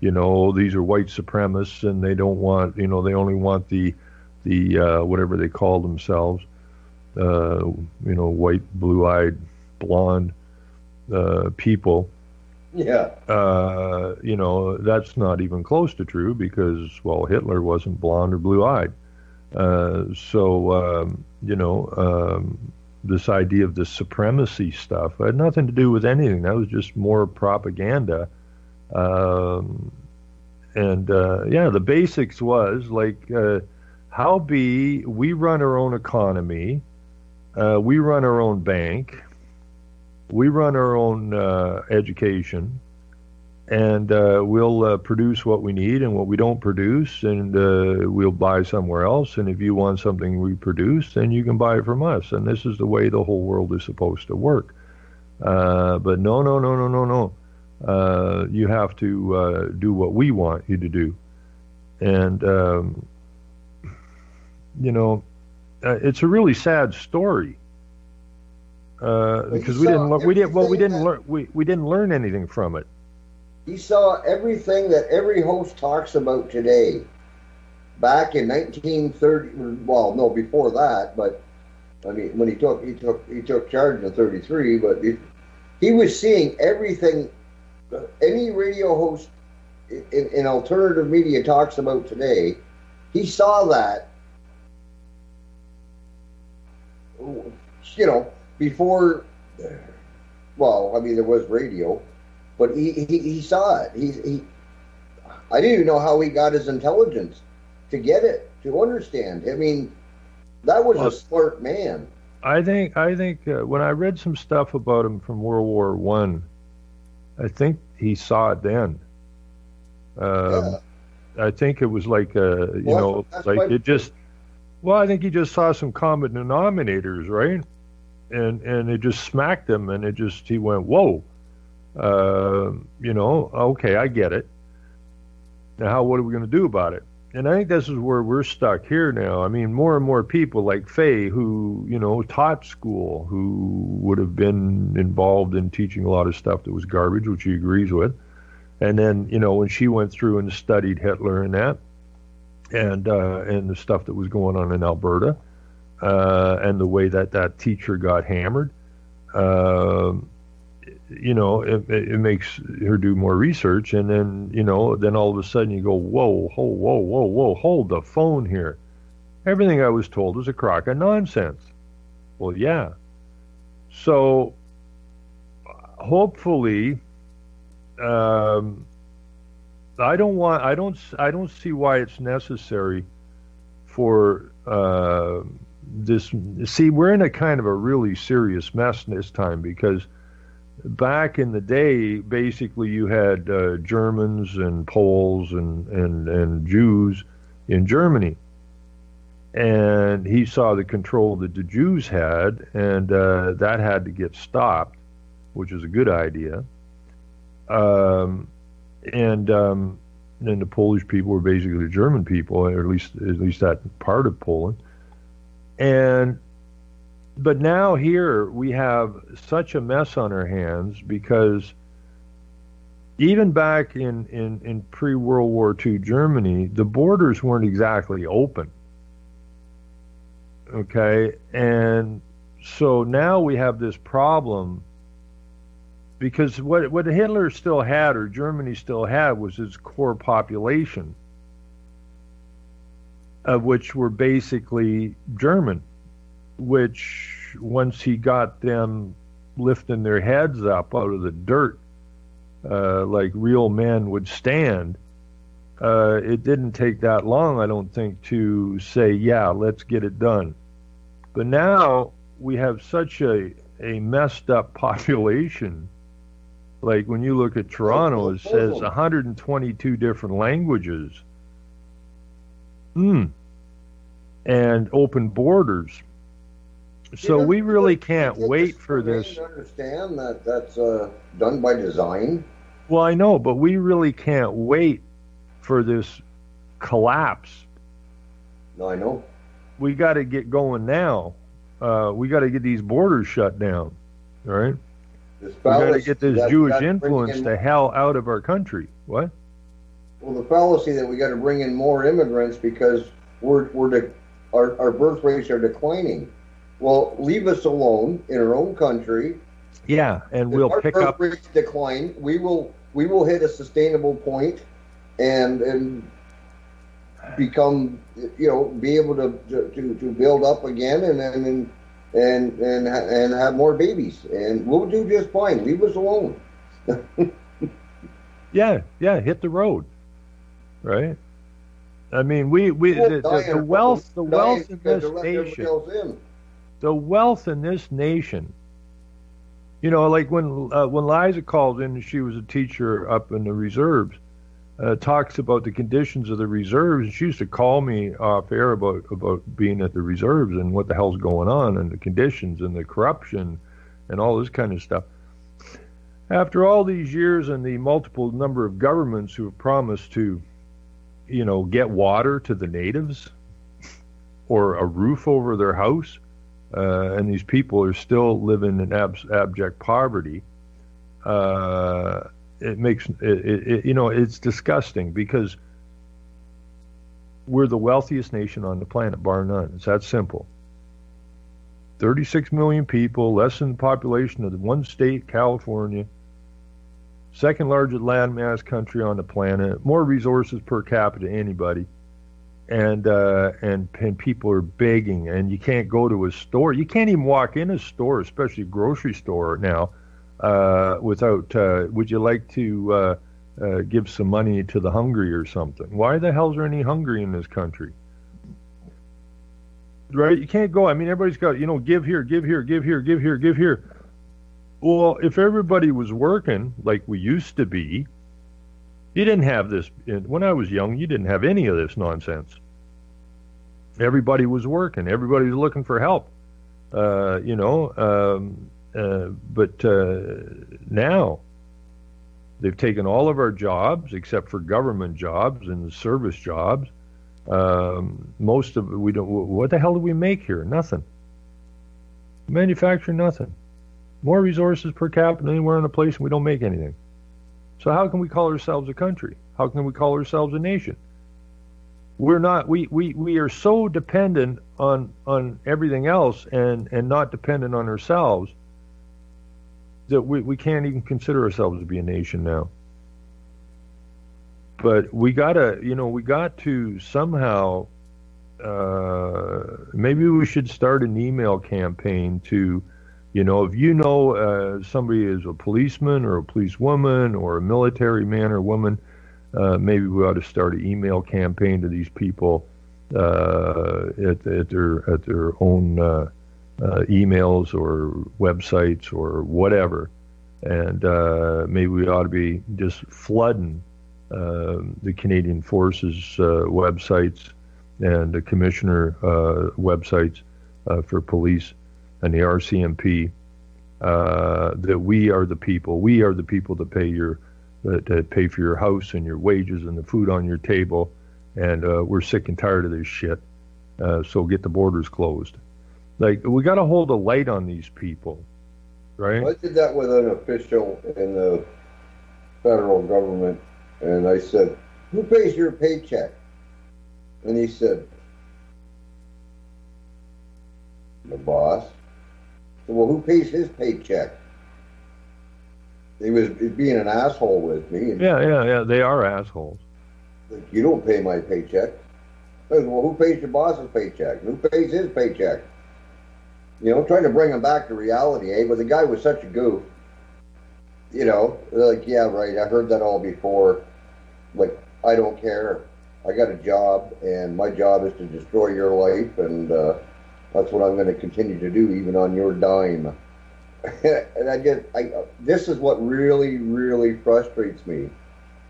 these are white supremacists, and they don't want, they only want the whatever they call themselves, white, blue-eyed, blonde people.
Yeah.
That's not even close to true because, well, Hitler wasn't blonde or blue-eyed. This idea of the supremacy stuff had nothing to do with anything. That was just more propaganda. The basics was like, we run our own economy, we run our own bank, we run our own education, and we'll produce what we need, and what we don't produce, and we'll buy somewhere else. And if you want something we produce, then you can buy it from us. And this is the way the whole world is supposed to work. But no. You have to do what we want you to do, and it's a really sad story because we didn't learn anything from it.
He saw everything that every host talks about today. Back in 1930, well, no, before that, but I mean, when he took charge in '33, but he was seeing everything. Any radio host in alternative media talks about today, he saw that, before, well, I mean, there was radio, but he saw it. I didn't even know how he got his intelligence to get it, to understand. I mean, that was a smart man.
I think when I read some stuff about him from World War I think he saw it then. I think it was like I think he just saw some common denominators, right? And it just smacked him, and he went, whoa, okay, I get it. Now, what are we going to do about it? And I think this is where we're stuck here now. I mean, more and more people like Faye, who, taught school, who would have been involved in teaching a lot of stuff that was garbage, which he agrees with. And then, when she went through and studied Hitler and that, and the stuff that was going on in Alberta, and the way that teacher got hammered, it makes her do more research, and then, then all of a sudden you go, whoa, hold the phone here. Everything I was told was a crock of nonsense. Well, yeah. So, hopefully, I don't see why it's necessary for this. See, we're in a kind of a really serious mess this time, because back in the day, basically you had Germans and Poles and Jews in Germany. And he saw the control that the Jews had, and that had to get stopped, which is a good idea. And then the Polish people were basically the German people, or at least that part of Poland. But now here we have such a mess on our hands, because even back in pre-World War II Germany, the borders weren't exactly open. Okay, and so now we have this problem, because what Hitler still had, or Germany still had, was its core population, of which were basically German, which once he got them lifting their heads up out of the dirt, like real men would stand, it didn't take that long, I don't think, to say, yeah, let's get it done. But now we have such a messed up population. Like when you look at Toronto, it says 122 different languages. And open borders. So we really can't wait for this.
Understand that that's done by design?
Well, I know, but we really can't wait for this collapse.
No, I know.
We got to get going now. We got to get these borders shut down, all right? We got to get this Jewish influence the hell out of our country. What?
Well, the fallacy that we got to bring in more immigrants because our birth rates are declining. Well, leave us alone in our own country.
Yeah, and we'll pick up.
If our birth rates decline, we will hit a sustainable point, and become, be able to build up again, and have more babies, and we'll do just fine. Leave us alone.
yeah, hit the road, right? I mean, the wealth in this nation, the wealth in this nation. Like when Liza called in, she was a teacher up in the reserves. Talks about the conditions of the reserves. She used to call me off air about being at the reserves and what the hell's going on, and the conditions and the corruption and all this kind of stuff. After all these years and the multiple number of governments who have promised to, get water to the natives or a roof over their house, and these people are still living in abject poverty, it makes it's disgusting, because we're the wealthiest nation on the planet, bar none. It's that simple. 36 million people, less than the population of the one state, California. Second largest landmass country on the planet. More resources per capita than anybody. And people are begging, and you can't go to a store. You can't even walk in a store, especially a grocery store now, without, would you like to give some money to the hungry or something? Why the hell is there any hungry in this country? Right? You can't go. I mean, everybody's got, give here, give here, give here, give here, give here. Well, if everybody was working like we used to be, you didn't have this. When I was young, you didn't have any of this nonsense. Everybody was working. Everybody was looking for help. But now they've taken all of our jobs, except for government jobs and service jobs, Most of we don't. What the hell do we make here? Nothing. Manufacture nothing. More resources per capita than anywhere in the place, and we don't make anything. So how can we call ourselves a country? How can we call ourselves a nation? We're not. We are so dependent on everything else and not dependent on ourselves that we can't even consider ourselves to be a nation now. But we got to somehow, maybe we should start an email campaign to, if somebody is a policeman or a policewoman or a military man or woman, maybe we ought to start an email campaign to these people at their own emails or websites or whatever, and maybe we ought to be just flooding the Canadian Forces websites and the commissioner websites for police and the RCMP, that we are the people that pay for your house and your wages and the food on your table, and we're sick and tired of this shit, so get the borders closed. Like, we got to hold a light on these people, right?
I did that with an official in the federal government, and I said, "Who pays your paycheck?" And he said, "The boss." I said, "Well, who pays his paycheck?" He was being an asshole with me. And
yeah, they are assholes.
Like, "You don't pay my paycheck." I said, "Well, who pays your boss's paycheck? Who pays his paycheck?" Trying to bring him back to reality, eh? But the guy was such a goof. Like, yeah, right, I heard that all before. Like, I don't care. I got a job, and my job is to destroy your life, and that's what I'm going to continue to do, even on your dime. And this is what really, really frustrates me,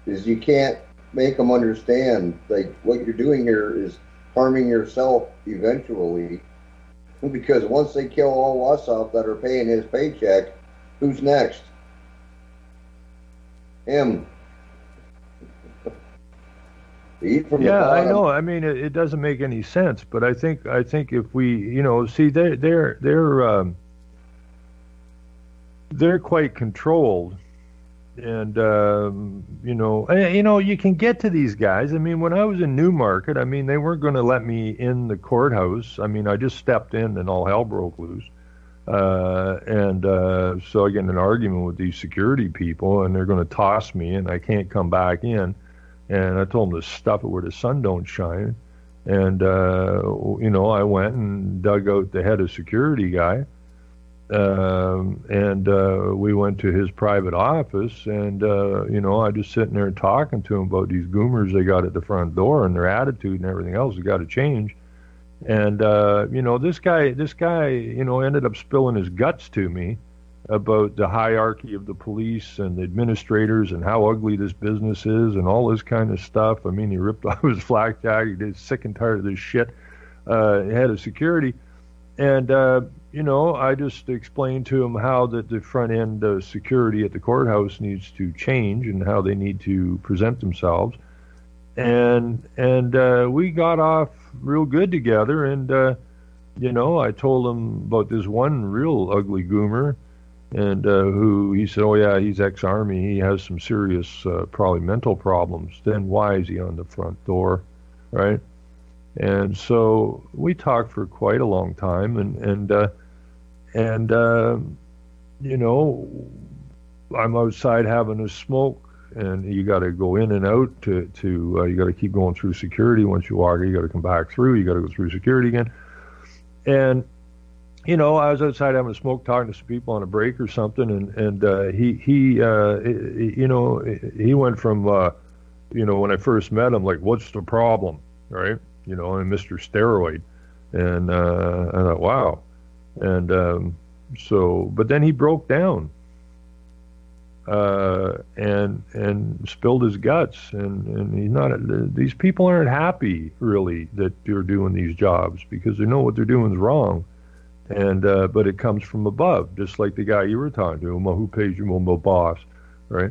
is you can't make them understand, like, what you're doing here is harming yourself eventually, because once they kill all us off that are paying his paycheck, who's next? Him.
Yeah, I know. I mean, it doesn't make any sense, but I think if we, see, they're quite controlled, and you can get to these guys. I mean, when I was in Newmarket, I mean, they weren't going to let me in the courthouse. I mean, I just stepped in and all hell broke loose, and so I get in an argument with these security people, and they're going to toss me, and I can't come back in. And I told them to stuff it where the sun don't shine. And, I went and dug out the head of security guy. And we went to his private office. And, I just sitting there talking to him about these goomers they got at the front door and their attitude and everything else has got to change. And, this guy, ended up spilling his guts to me about the hierarchy of the police and the administrators and how ugly this business is and all this kind of stuff. I mean, he ripped off his flak jacket. He's sick and tired of this shit. Head of security. And, I just explained to him how that the front end security at the courthouse needs to change and how they need to present themselves. And we got off real good together. And, I told him about this one real ugly goomer. And who he said, oh, yeah, he's ex-Army. He has some serious, probably mental problems. Then why is he on the front door, right? And so we talked for quite a long time. And I'm outside having a smoke. And you got to go in and out to you got to keep going through security. Once you walk, you got to come back through. You got to go through security again. And I was outside having a smoke, talking to some people on a break or something, and he went from, when I first met him, like, what's the problem, right? And Mr. Steroid, and I thought, wow, and but then he broke down, and spilled his guts, and he's not. These people aren't happy really that they're doing these jobs because they know what they're doing is wrong. And but it comes from above, just like the guy you were talking to, who pays you, boss, right?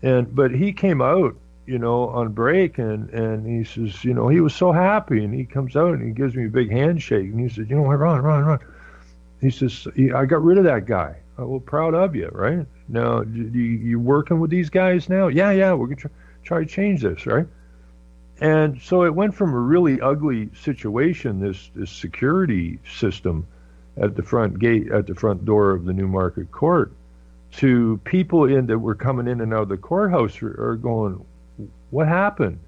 But he came out on break, and he says, he was so happy, and he comes out and he gives me a big handshake, and he says, Ron. He says, I got rid of that guy. Well, proud of you, right? Now, you working with these guys now? Yeah, we're gonna try to change this, right? And so it went from a really ugly situation, this security system at the front gate, at the front door of the Newmarket Court, to people that were coming in and out of the courthouse are going, what happened?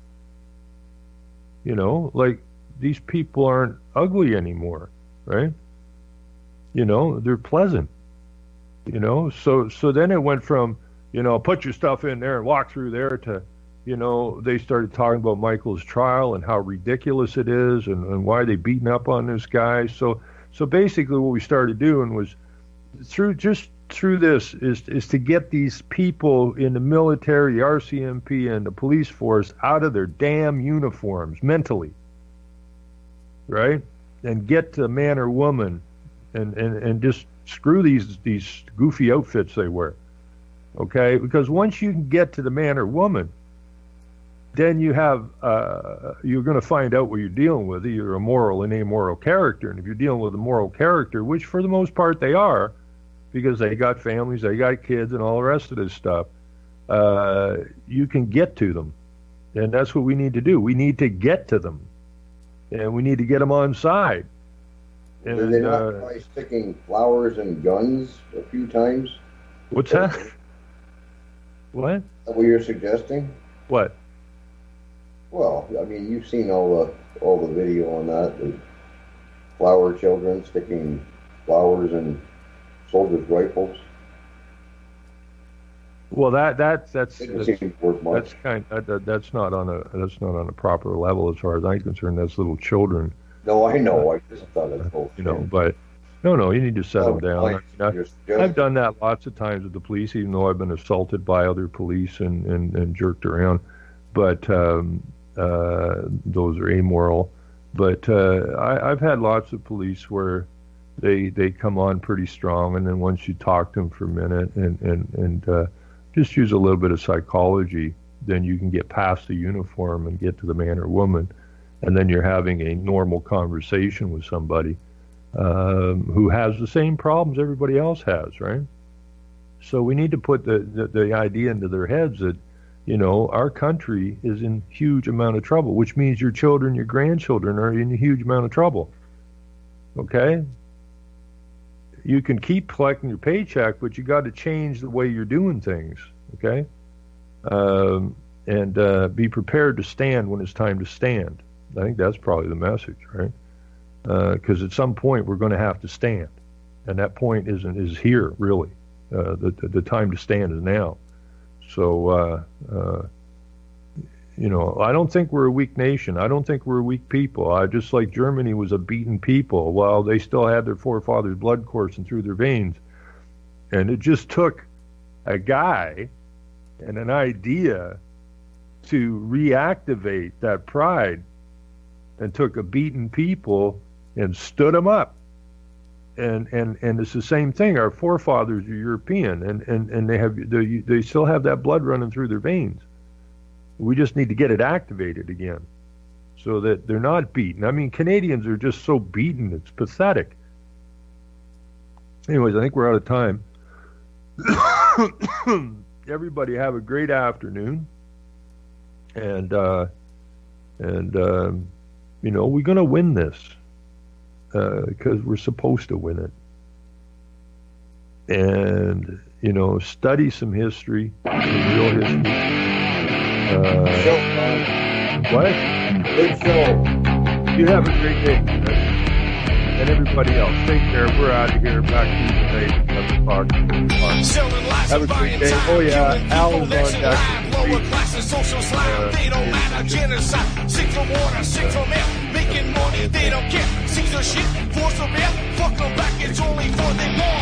Like, these people aren't ugly anymore, right? They're pleasant. So then it went from, put your stuff in there and walk through there to, they started talking about Michael's trial and how ridiculous it is and why they beating up on this guy. So basically what we started doing was through this is to get these people in the military, the RCMP, and the police force out of their damn uniforms mentally, right? And get to man or woman and just screw these goofy outfits they wear, okay? Because once you can get to the man or woman, then you have you're going to find out what you're dealing with, either a moral and amoral character. And if you're dealing with a moral character, which for the most part they are, because they got families, they got kids, and all the rest of this stuff, you can get to them. And that's what we need to do. We need to get to them. And we need to get them on side. And,
did they not try sticking flowers and guns a few times?
What's that? What?
Is that what you're suggesting?
What?
Well, I mean, you've seen all the video on that, the flower children sticking flowers in soldiers' rifles.
Well, that's not on a proper level as far as I'm concerned. That's little children.
No, I know. I just thought it was
but no, you need to set them down. I've done that lots of times with the police, even though I've been assaulted by other police and jerked around. But those are amoral. But I've had lots of police where they come on pretty strong, and then once you talk to them for a minute and just use a little bit of psychology, then you can get past the uniform and get to the man or woman, and then you're having a normal conversation with somebody who has the same problems everybody else has, right? So we need to put the idea into their heads that, our country is in huge amount of trouble, which means your children, your grandchildren are in a huge amount of trouble. Okay? You can keep collecting your paycheck, but you got to change the way you're doing things. Okay? And be prepared to stand when it's time to stand. I think that's probably the message, right? Because at some point we're going to have to stand, and that point is here, really. The time to stand is now. So, I don't think we're a weak nation. I don't think we're a weak people. Just like Germany was a beaten people, while they still had their forefathers' blood coursing through their veins. And it just took a guy and an idea to reactivate that pride, and took a beaten people and stood them up. And it's the same thing. Our forefathers are European, and they still have that blood running through their veins. We just need to get it activated again, so that they're not beaten. I mean, Canadians are just so beaten; it's pathetic. Anyways, I think we're out of time. Everybody have a great afternoon, and we're going to win this. Because we're supposed to win it. And, study some history, some real history. What?
Good show.
You have a great day. And everybody else, take care. We're out of here. Back to you today at 7 o'clock. Have a great day. Oh, yeah. Al is on deck.
Lower classes, social slime, they don't matter. Genocide, sick from water, sick from air. Making money, they don't care. Caesar shit, force of air. Fuck them back, it's only for they want.